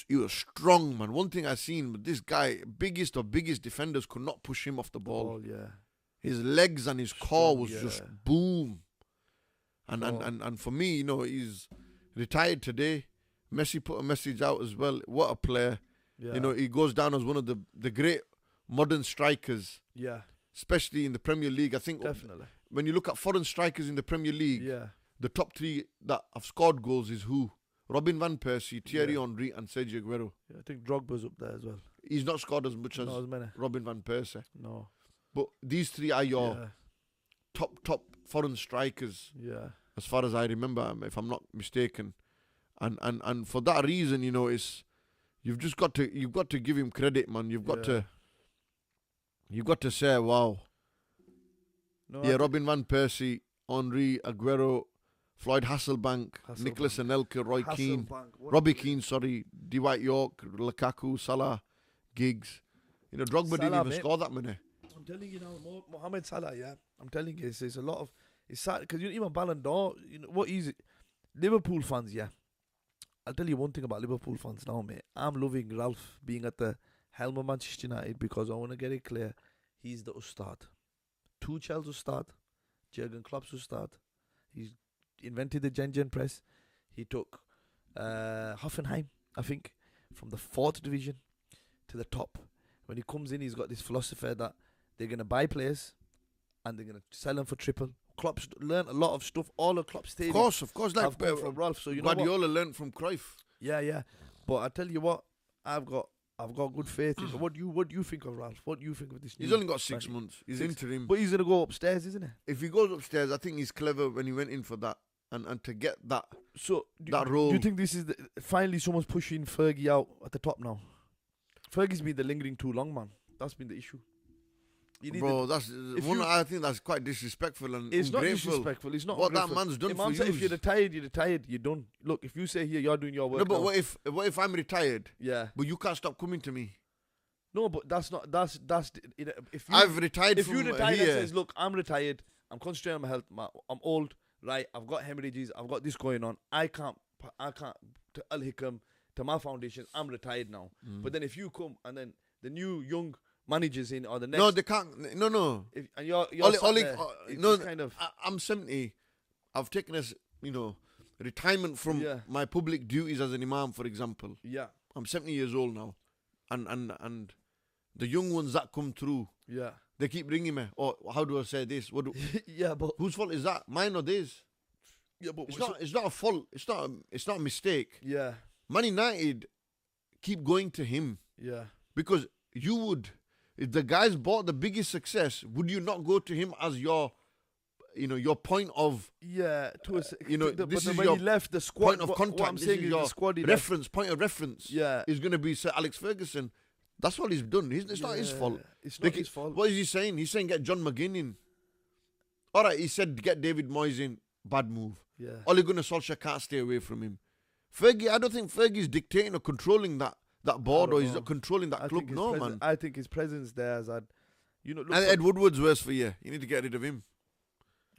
he was strong, man. One thing I seen, but this guy, biggest of biggest defenders could not push him off the ball. His legs and his core was just boom. And for me, he's retired today. Messi put a message out as well. What a player. Yeah. He goes down as one of the great modern strikers. Yeah. Especially in the Premier League. I think definitely. When you look at foreign strikers in the Premier League, the top three that have scored goals is who? Robin van Persie, Thierry Henry, and Sergio Aguero. Yeah, I think Drogba's up there as well. He's not scored as much as Robin van Persie. No. But these three are your top foreign strikers. Yeah. As far as I remember, if I'm not mistaken. And for that reason, you've got to give him credit, man. You've got to say, wow. No, Robin van Persie, Henry, Aguero, Floyd Hasselbank, Nicholas Anelka, Roy Keane, Robbie Keane, Dwight York, Lukaku, Salah, Giggs. Drogba didn't even score that many. I'm telling you now, Mohamed Salah, I'm telling you, it's a lot of... It's sad, because even Ballon d'Or, what is it? Liverpool fans, I'll tell you one thing about Liverpool fans now, mate. I'm loving Ralph being at the helm of Manchester United because I want to get it clear. He's the Ustad. Tuchel's Ustad. Jurgen Klopp's Ustad. He's invented the Gen press. He took Hoffenheim, I think, from the 4th division to the top. When he comes in, he's got this philosophy that they're going to buy players and they're going to sell them for triple. Klopp's learned a lot of stuff. All of Klopp's stadium. Of course. Like from Ralph. So Guardiola learned from Cruyff. Yeah. But I tell you what, I've got good faith in. What do you think of Ralph? What do you think of this? He's only got 6 months. He's interim. But he's gonna go upstairs, isn't he? If he goes upstairs, I think he's clever when he went in for that and to get that. So that role. Do you think this is finally someone's pushing Fergie out at the top now? Fergie's been lingering too long, man. That's been the issue. Bro, I think that's quite disrespectful and it's ungrateful. Not disrespectful. It's not what ungrateful. That man's done for you. If you're retired, you're done. Look, if you say here you're doing your work. No, but now, what if I'm retired? Yeah. But you can't stop coming to me. No, but that's if I've retired. If from you retire here. and says, look, I'm retired. I'm concentrating on my health. I'm old. Right. I've got hemorrhages. I've got this going on. I can't. To Al Hikam, to my foundation. I'm retired now. But then if you come and then the new young managers in or the next. No, they can't. No. And you're kind of. I'm 70. I've taken retirement from my public duties as an imam, for example. Yeah. I'm 70 years old now, and the young ones that come through. Yeah. They keep ringing me. Oh, how do I say this? Yeah, but whose fault is that? Mine or theirs? Yeah, but it's not a fault. It's not a mistake. Yeah. Man United keep going to him. Yeah. Because you would. If the guys bought the biggest success, would you not go to him as your point of this is when he left the squad. Point of contact. What I'm saying is the squad point of reference. Yeah, is going to be Sir Alex Ferguson. That's all he's done. It's not his fault. It's not his fault. What is he saying? He's saying get John McGinn in. All right, he said get David Moyes in. Bad move. Yeah. Ole Gunnar Solskjaer can't stay away from him. Fergie, I don't think Fergie's dictating or controlling that board or he's controlling that club. No, man. I think his presence there is and Ed Woodward's worse for you. You need to get rid of him.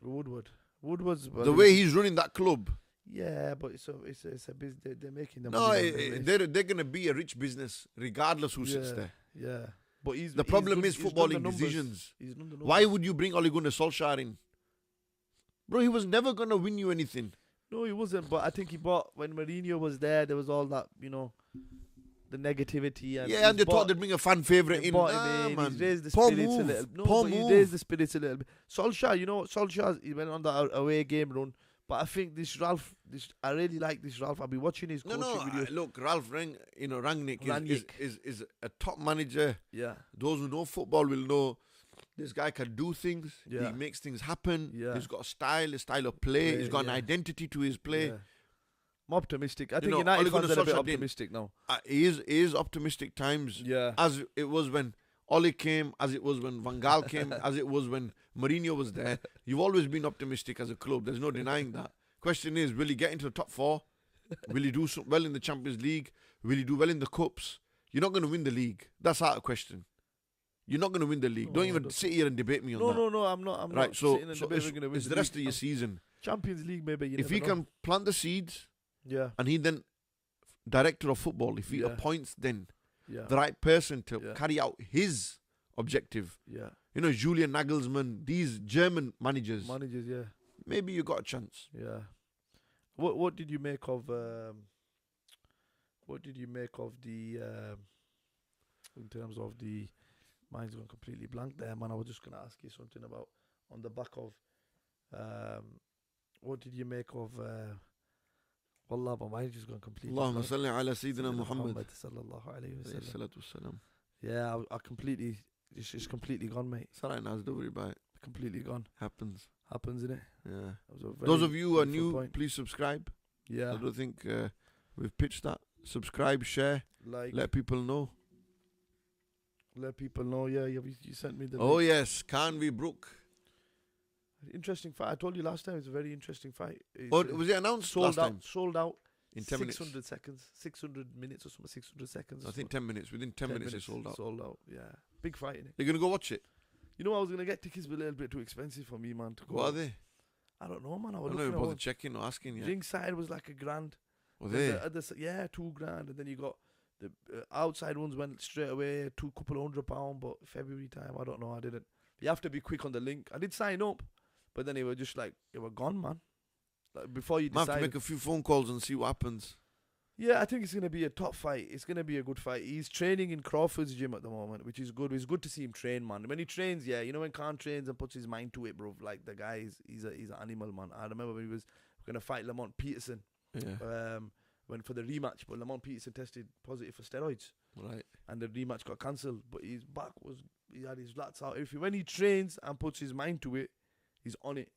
Woodward's the way he's running that club. Yeah, but it's a business. They're making them. No, they're going to be a rich business regardless who sits there. Yeah. But The problem is footballing decisions. Why would you bring Ole Gunnar Solskjaer in? Bro, he was never going to win you anything. No, he wasn't. But I think he bought, when Mourinho was there was all that, the negativity. And yeah, and they thought they'd bring a fan favourite in. Man. He's raised the spirits a little. No, but he raised the spirits a little bit. Solskjaer, Solskjaer, he went on the away game run. But I think I really like this Ralph. I've been watching his coaching videos. Look, Ralph Rangnick is a top manager. Yeah. Those who know football will know this guy can do things. Yeah. He makes things happen. Yeah. He's got a style of play. He's got an identity to his play. Yeah. I'm optimistic. I think United fans are a bit optimistic now. He is optimistic times. Yeah. As it was when Ole came, as it was when Van Gaal came, as it was when Mourinho was there. You've always been optimistic as a club. There's no denying that. Question is, will he get into the top 4? Will he do well in the Champions League? Will he do well in the Cups? You're not going to win the league. That's out of question. You're not going to win the league. Don't even sit here and debate me on that. No, I'm not. Right, so it's the rest of your season. Champions League, maybe. If he can plant the seeds, yeah, and he then, director of football, if he appoints then the right person to carry out his objective. Yeah. Julian Nagelsmann, these German managers. Yeah. Maybe you got a chance. Yeah. What did you make of the in terms of the mine's gone completely blank there, man. I was just gonna ask you something about on the back of what did you make of Wallah, but mine's just gone completely blank. Allahumma salli ala Sayyidina Muhammad sallallahu alayhi wa sallam. sallam. Yeah, I completely it's completely gone, mate. It's alright, Naz, don't worry about it. Completely gone. Happens, isn't it? Yeah. Those of you who are new, please subscribe. Yeah. I don't think we've pitched that. Subscribe, share, let people know. Let people know. Yeah, you sent me the. Oh link. Yes, Canvey Brook. Interesting fight. I told you last time it's a very interesting fight. Was it announced last time? Sold out in 10 minutes. 600 seconds, 600 minutes or something. 600 seconds. I think 10 minutes. Within 10 minutes, it's sold out. Sold out. Yeah, big fight. Innit? You're gonna go watch it. I was gonna get tickets, but a little bit too expensive for me, man. To go. What are they? I don't know, man. I don't even bother checking or asking yet. Ringside was like $1,000. Were they? Yeah, $2,000, and then you got the outside ones went straight away, couple £100. But February time, I don't know. I didn't. You have to be quick on the link. I did sign up, but then they were just like they were gone, man. Like before you decide. I have to make a few phone calls and see what happens. Yeah, I think it's gonna be a top fight. It's gonna be a good fight. He's training in Crawford's gym at the moment, which is good. It's good to see him train, man. When he trains, when Khan trains and puts his mind to it, bro. Like the guy he's an animal, man. I remember when he was gonna fight Lamont Peterson. Yeah. When for the rematch, but Lamont Peterson tested positive for steroids. Right. And the rematch got cancelled. But his back he had his lats out. When he trains and puts his mind to it, he's on it.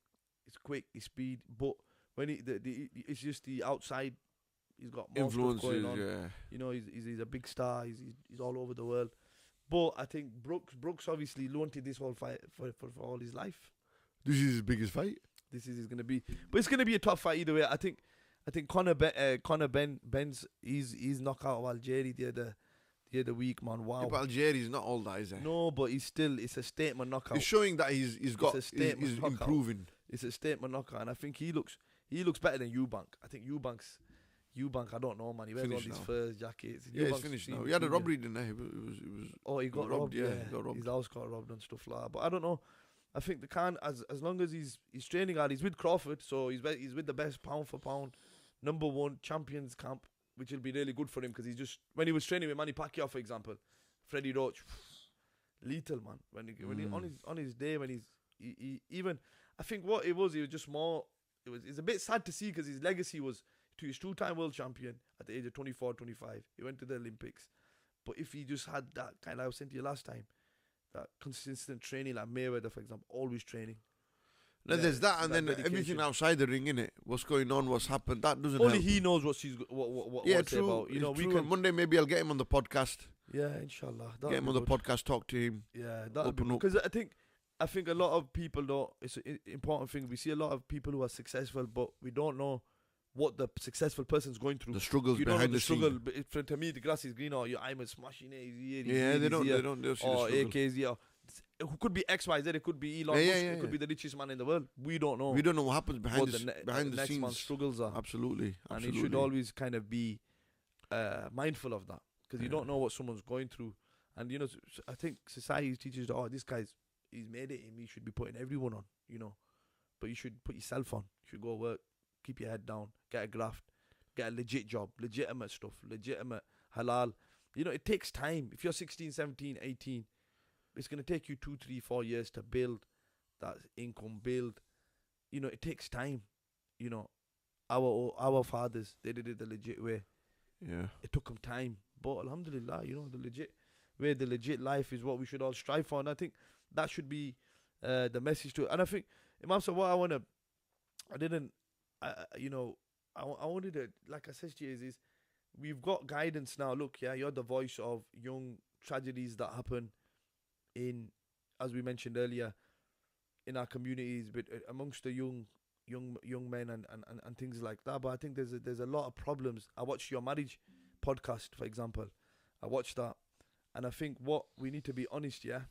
He's quick, he's speed. But when it's just the outside. He's got more influences going on. Yeah. He's a big star. He's all over the world. But I think Brooks obviously wanted this whole fight for all his life. This is his biggest fight. This is going to be, but it's going to be a tough fight either way. I think Conor Ben's he's knockout of Algieri the other week, man. Wow. Yeah, but Algieri's not all that, is he? No, but it's a statement knockout. It's showing that he's improving. It's a statement knockout, and I think he looks better than Eubank. I think Eubank, I don't know, man. He wears all these furs, jackets. Yeah, he's finished now. He had a robbery, didn't he? He got robbed. Yeah, he got robbed. His house got robbed and stuff like that. But I don't know. I think the Khan, as long as he's training hard, he's with Crawford, so he's with the best pound for pound, #1 champions camp, which will be really good for him because when he was training with Manny Pacquiao, for example, Freddie Roach, lethal, man. When he on his day when he even I think what it was just more. It's a bit sad to see because his legacy was. He's 2-time world champion at the age of 24, 25. He went to the Olympics. But if he just had that kind of, I was saying to you last time, that consistent training like Mayweather, for example, always training. No, there's that, and then dedication. Everything outside the ring, innit? What's going on, what's happened, that doesn't Only help. he knows what what's true. About. We can Monday maybe I'll get him on the podcast. Yeah, inshallah. Get him on the podcast, talk to him. Yeah, that'll be good. Because I think a lot of people don't. It's an important thing. We see a lot of people who are successful, but we don't know what the successful person's going through. The struggles behind the struggle. But to me, the grass is green, or your I'm smashing it. They don't see the struggle. AK's here. It could be X, Y, Z. It could be Elon Musk. It could be the richest man in the world. We don't know. We don't know what happens behind the next scenes. man's struggles are. Absolutely. And you should always kind of be mindful of that because you don't know what someone's going through. And I think society teaches that, oh, this guy's he's made it, and he should be putting everyone on, but you should put yourself on. You should go work, keep your head down, get a graft, get a legit job, legitimate stuff, legitimate halal. It takes time. If you're 16, 17, 18, it's going to take you 2, 3, 4 years to build that income, it takes time. Our fathers, they did it the legit way. Yeah. It took them time. But alhamdulillah, the legit way, the legit life is what we should all strive for. And I think that should be the message to it. And I think, Imam, so what I wanted to, like I said to you, is we've got guidance now. Look, yeah, you're the voice of young tragedies that happen in, as we mentioned earlier, in our communities, but amongst the young men and things like that. But I think there's a lot of problems. I watched your marriage podcast, for example. I watched that, and I think what we need to be honest, yeah,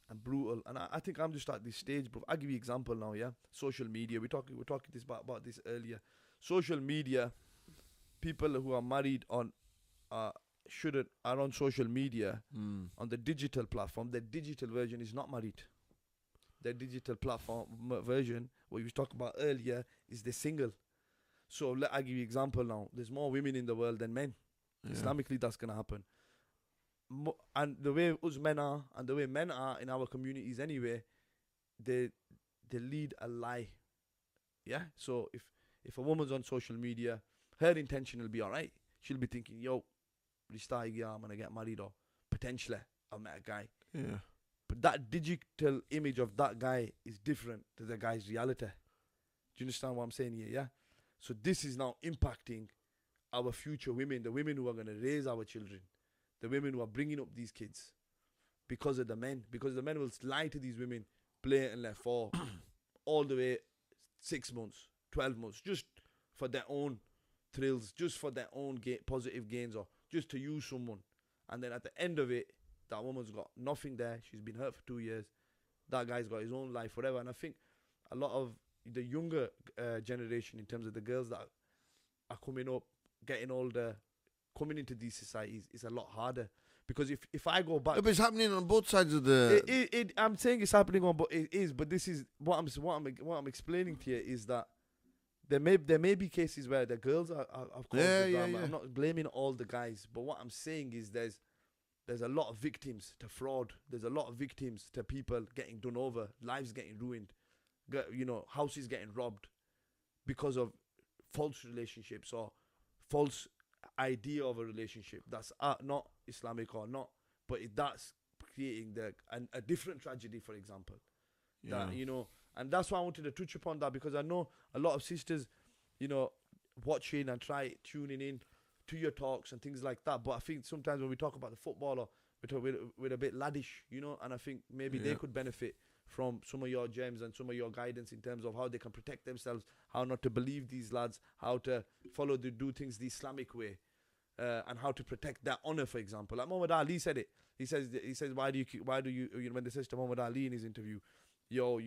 and brutal. And I think I'm just at this stage, bro. I'll give you an example now, yeah. Social media. We're talking about this earlier. Social media. People who are married on are on social media on the digital platform. The digital version is not married. The digital platform version, what you was talking about earlier, is the single. So I'll give you an example now. There's more women in the world than men. Yeah. Islamically, that's going to happen. And the way us men are, and the way men are in our communities anyway, they lead a lie. Yeah? So if a woman's on social media, her intention will be alright. She'll be thinking, yo, I'm going to get married, or potentially I've met a guy. Yeah. But that digital image of that guy is different to the guy's reality. Do you understand what I'm saying here? Yeah. So this is now impacting our future women, the women who are going to raise our children, the women who are bringing up these kids, because of the men. Because the men will lie to these women blatantly for all the way 6 months, 12 months, just for their own thrills, just for their own positive gains, or just to use someone. And then at the end of it, that woman's got nothing there. She's been hurt for 2 years. That guy's got his own life, whatever. And I think a lot of the younger generation, in terms of the girls that are coming up, getting older, coming into these societies, is a lot harder. Because if I go back, but it's happening on both sides of the. I'm saying it's happening on, but it is. But this is what I'm explaining to you is that there may be cases where the girls are caused the drama. I'm not blaming all the guys, but what I'm saying is there's a lot of victims to fraud. There's a lot of victims to people getting done over, lives getting ruined, houses getting robbed because of false relationships or false idea of a relationship that's not Islamic or not, but that's creating a different tragedy, for example. Yeah. That, and that's why I wanted to touch upon that, because I know a lot of sisters, watching and tuning in to your talks and things like that. But I think sometimes when we talk about the footballer, we're a bit laddish, and I think maybe they could benefit from some of your gems and some of your guidance in terms of how they can protect themselves, how not to believe these lads, how to do things the Islamic way, and how to protect their honor, for example. Like Muhammad Ali said it. He says, why do you when they says to Muhammad Ali in his interview, your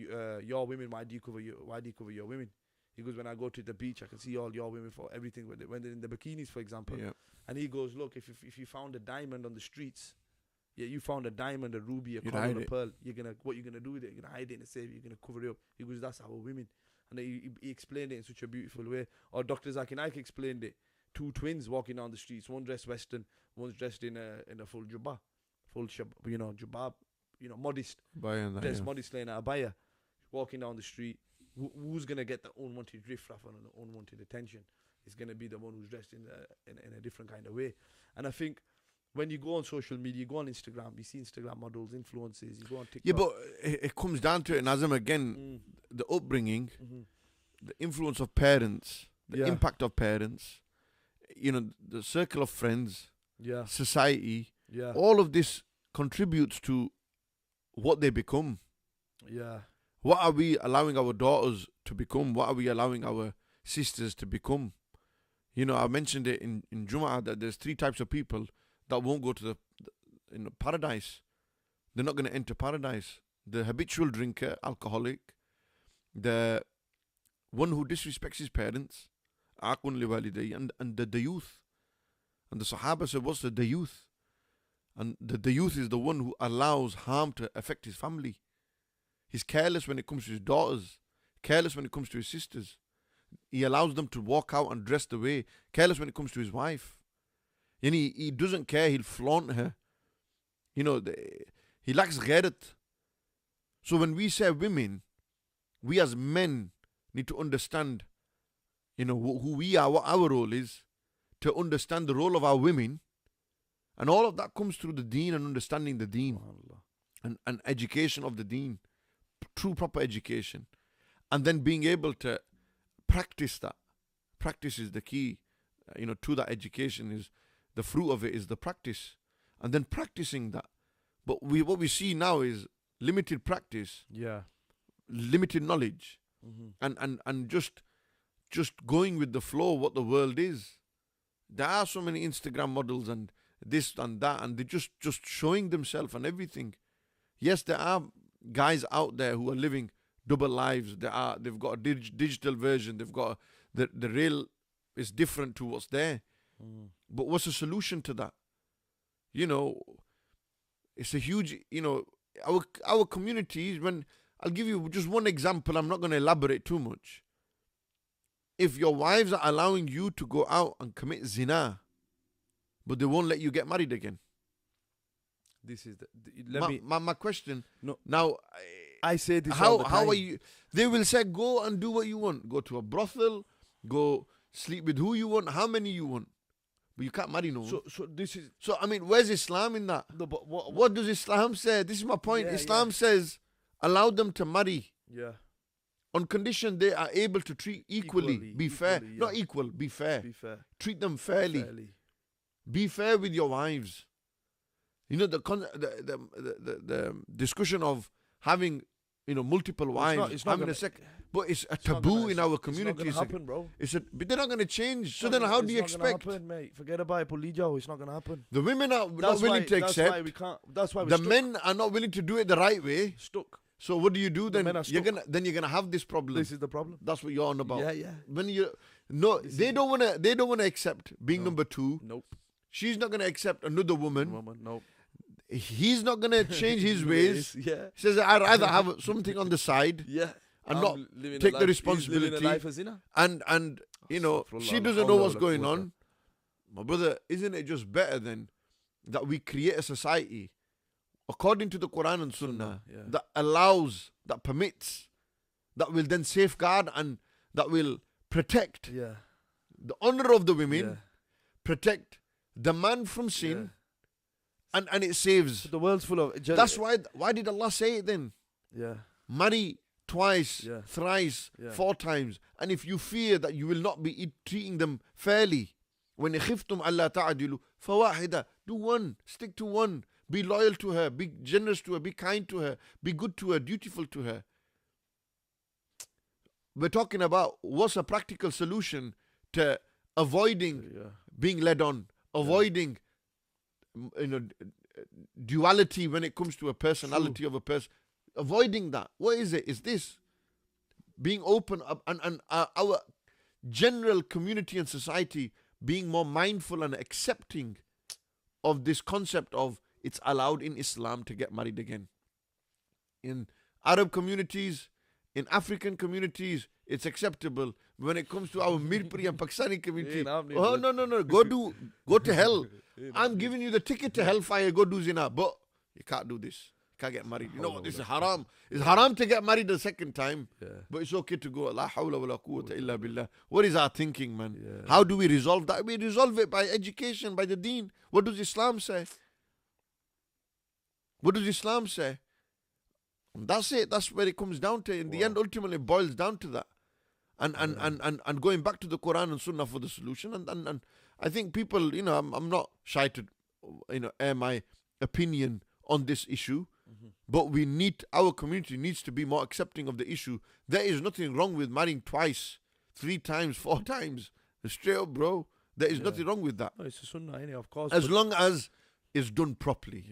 women, why do you cover your women? He goes, when I go to the beach, I can see all your women for everything when they're in the bikinis, for example. Yeah. And he goes, look, if you found a diamond on the streets, you found a diamond, a ruby, a coral, a pearl, what you're gonna do with it? You're gonna hide it in a safe. You're gonna cover it up. He goes, that's our women. And he explained it in such a beautiful way. Or Dr. Zakir Naik explained it. 2 twins walking down the streets, one dressed Western, one's dressed in a full jubba, jubab, modest, modest laying at abaya, walking down the street. Who's gonna get the unwanted riffraff and the unwanted attention? It's gonna be the one who's dressed in a different kind of way. And I think when you go on social media, you go on Instagram, you see Instagram models, influencers, you go on TikTok. Yeah, but it comes down to it, Nazim, again, the upbringing, the influence of parents, the impact of parents, the circle of friends, society, all of this contributes to what they become. Yeah. What are we allowing our daughters to become? What are we allowing our sisters to become? I mentioned it in Jum'ah that there's 3 types of people that won't go to the paradise. They're not going to enter paradise. The habitual drinker, alcoholic, the one who disrespects his parents, and the youth. And the Sahaba said, what's the youth? And the youth is the one who allows harm to affect his family. He's careless when it comes to his daughters, careless when it comes to his sisters. He allows them to walk out and dress the way, careless when it comes to his wife. And he doesn't care, he'll flaunt her. You know, he lacks ghairat. So when we say women, we as men need to understand, you know, who we are, what our role is, to understand the role of our women. And all of that comes through the deen and understanding the deen and education of the deen, true proper education. And then being able to practice that. Practice is the key, you know, to that education. Is the fruit of it is the practice. And then practicing that. But what we see now is limited practice, limited knowledge, and just going with the flow of what the world is. There are so many Instagram models and this and that, and they're just showing themselves and everything. Yes, there are guys out there who are living double lives. They've got a digital version. They've got the real is different to what's there. But what's the solution to that? You know, it's a huge, you know, our communities, when I'll give you just one example, I'm not going to elaborate too much. If your wives are allowing you to go out and commit zina, but they won't let you get married again. This is my question. No. Now, I say this all the time. How are you? They will say, go and do what you want. Go to a brothel. Go sleep with who you want. How many you want. But you can't marry no one. So this is. So I mean, where's Islam in that? No, but what does Islam say? This is my point. Islam says, allow them to marry. Yeah. On condition they are able to treat equally. Be fair. Yeah. Not equal. Be fair. Be fair. Treat them fairly. Be fair with your wives. You know, the discussion of having, you know, multiple wives, it's not but it's a taboo in our community. It's not going to happen, bro. But they're not going to change. So then how do you expect? It's not going to happen, mate. Forget about it, Polijo. It's not going to happen. The women are not willing to accept. That's why we can't. That's why we're the stuck. men are not willing to do it the right way. Stuck. So what do you do then? You're gonna have this problem. This is the problem. That's what you're on about. Yeah. When they don't wanna accept being number two. Nope. She's not gonna accept another woman. Nope. He's not gonna change his ways. Yeah. He says, I'd rather have something on the side. Yeah. And not take the responsibility. Living a life as inna. And you know, she doesn't know what's going on. My brother, isn't it just better then that we create a society according to the Quran and Sunnah that allows, that permits, that will then safeguard and that will protect the honor of the women, protect the man from sin, and it saves. The world's full of. That's why did Allah say it then? Yeah. Marry twice, thrice, 4 times. And if you fear that you will not be treating them fairly, when khiftum alla ta'adilu, fawahida, do one, stick to one. Be loyal to her, be generous to her, be kind to her, be good to her, dutiful to her. We're talking about what's a practical solution to avoiding being led on, avoiding duality when it comes to a personality of a person. Avoiding that. What is it? Is this being open up and our general community and society being more mindful and accepting of this concept of it's allowed in Islam to get married again. In Arab communities, in African communities, it's acceptable. When it comes to our Mirpuri and Pakistani community, oh no, go to hell. I'm giving you the ticket to hellfire, go do zina. But you can't do this. You can't get married. You know what? This is haram. It's haram to get married the second time. But it's okay to go. La hawla wa la quwwata illa billah. What is our thinking, man? How do we resolve that? We resolve it by education, by the deen. What does Islam say? What does Islam say? And that's it. That's where it comes down to. In the end, ultimately, it boils down to that. And going back to the Quran and Sunnah for the solution. And I think people, you know, I'm not shy to, you know, air my opinion on this issue. But our community needs to be more accepting of the issue. There is nothing wrong with marrying twice, 3 times, 4 times. Straight up, bro. There is nothing wrong with that. No, it's a sunnah, of course. As long as it's done properly.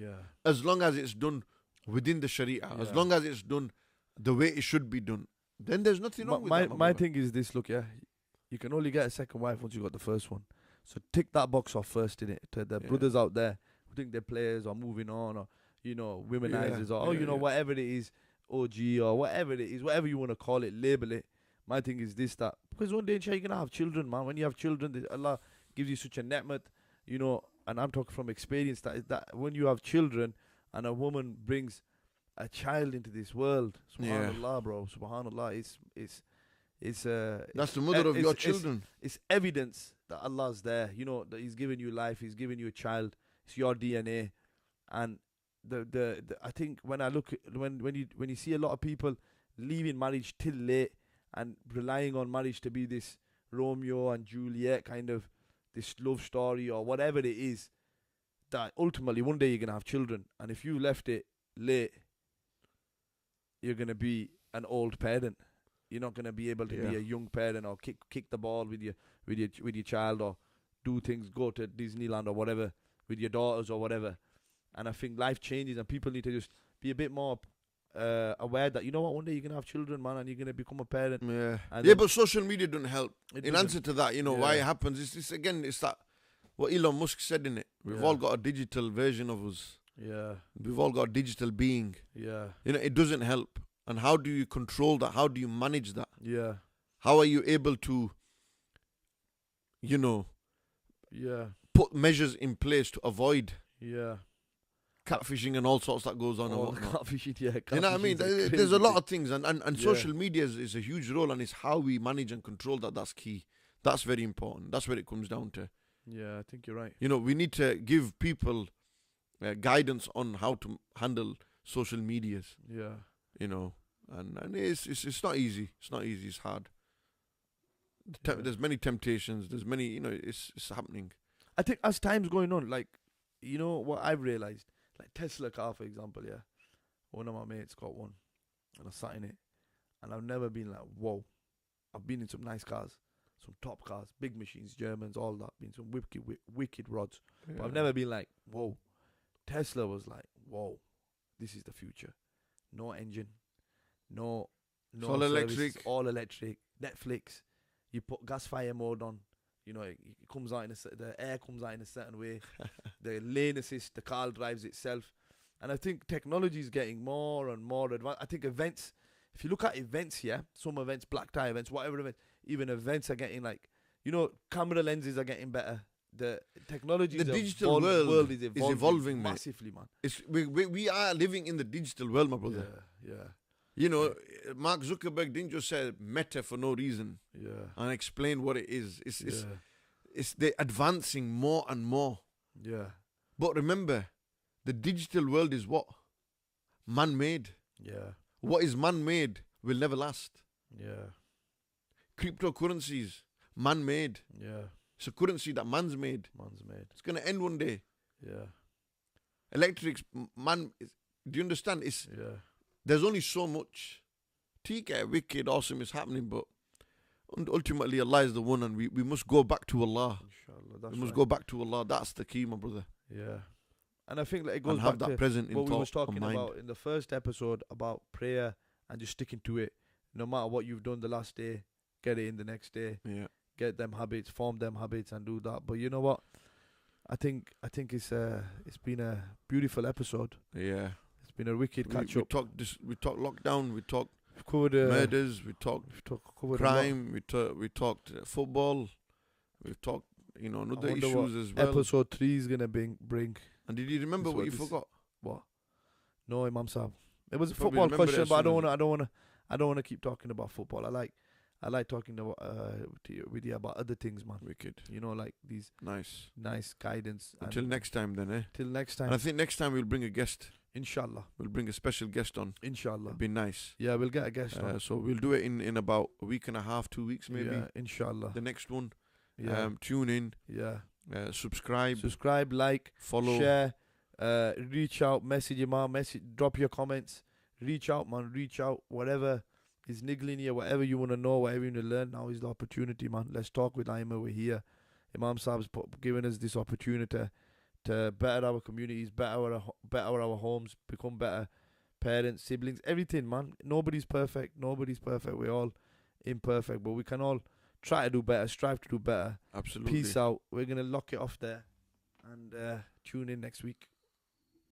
As long as it's done within the Sharia. As long as it's done the way it should be done. Then there's nothing wrong with that. My thing is this, look, you can only get a second wife once you got the first one. So tick that box off first, innit? To the brothers out there, who think they're players or moving on or, you know, womenizers or, yeah. whatever it is, OG or whatever it is, whatever you want to call it, label it. My thing is this, that. Because one day, inshallah, you're going to have children, man. When you have children, Allah gives you such a ni'mat, you know, and I'm talking from experience, that when you have children and a woman brings a child into this world, subhanallah, bro, subhanallah, it's that's the mother of your children. It's evidence that Allah's there, you know, that He's given you life, He's given you a child, it's your DNA. And the I think when I look at, when you see a lot of people leaving marriage till late and relying on marriage to be this Romeo and Juliet kind of this love story or whatever it is, that ultimately one day you're gonna have children, and if you left it late, you're gonna be an old parent. You're not gonna be able to be a young parent or kick the ball with your child or do things, go to Disneyland or whatever with your daughters or whatever. And I think life changes and people need to just be a bit more aware that, you know what, one day you're gonna have children, man, and you're gonna become a parent. Yeah, but social media don't help. In answer to that, you know why it happens. It's that what Elon Musk said in it. We've all got a digital version of us. Yeah. We've all got a digital being. Yeah. You know, it doesn't help. And how do you control that? How do you manage that? Yeah. How are you able to, you know, put measures in place to avoid catfishing and all sorts that goes on and whatnot? Catfishing, you know what I mean? There's a lot of things, and social media is a huge role, and it's how we manage and control that. That's key. That's very important. That's what it comes down to. Yeah, I think you're right. You know, we need to give people guidance on how to handle social medias. Yeah. You know, and it's not easy. It's not easy. It's hard. There's many temptations. There's many, you know, it's happening. I think as time's going on, like, you know what I've realized, like Tesla car, for example, one of my mates got one, and I sat in it, and I've never been like, whoa. I've been in some nice cars, some top cars, big machines, Germans, all that, been some wicked rods, but I've never been like, whoa. Tesla was like, whoa, this is the future. No engine, no all electric, all electric. Netflix, you put gas fire mode on. You know, it comes out the air comes out in a certain way. The lane assist, the car drives itself, and I think technology is getting more and more advanced. I think events, if you look at events, some events, black tie events, whatever event, even events are getting like, you know, camera lenses are getting better. The technology, the digital world is evolving massively, man. We are living in the digital world, my brother. Yeah. You know, Mark Zuckerberg didn't just say meta for no reason. Yeah. And explain what it is. It's they're advancing more and more. Yeah. But remember, the digital world is what? Man-made. Yeah. What is man-made will never last. Yeah. Cryptocurrencies, man-made. Yeah. It's a currency that man's made. It's going to end one day. Yeah. Electrics, do you understand? There's only so much. TK, wicked, awesome is happening, but ultimately Allah is the one, and we must go back to Allah. Inshallah, we must go back to Allah. That's the key, my brother. Yeah. And I think that it goes and have back that to present in what we was thought talking and mind. about in the first episode about prayer and just sticking to it. No matter what you've done the last day, get it in the next day. Yeah. Get them habits, form them habits, and do that. But you know what? I think it's been a beautiful episode. Yeah. It's been a wicked catch up. We talked lockdown. We talked covered murders. We talked crime. We talked football. We've talked other issues as well. Episode 3 is gonna bring. And did you remember what you forgot? What? No, Imam Sahib. It was a Probably football question, but I don't wanna keep talking about football. I like talking about with you about other things, man. Wicked. You know, like these nice guidance. Until next time, then, eh? Till next time. And I think next time we'll bring a guest. Inshallah. We'll bring a special guest on. Inshallah. It'd be nice. Yeah, we'll get a guest on. So we'll do it in about a week and a half, 2 weeks maybe. Yeah, inshallah. The next one. Yeah. Tune in. Yeah. Subscribe, like, follow, share, reach out, message your mom, drop your comments. Reach out, man. Reach out. Whatever is niggling you, whatever you want to know, whatever you want to learn, now is the opportunity, man. Let's talk with Imah. We're here. Imam Saab's giving us this opportunity to better our communities, better our homes, become better parents, siblings, everything, man. Nobody's perfect. We're all imperfect, but we can all try to do better, strive to do better. Absolutely. Peace out. We're going to lock it off there and Tune in next week.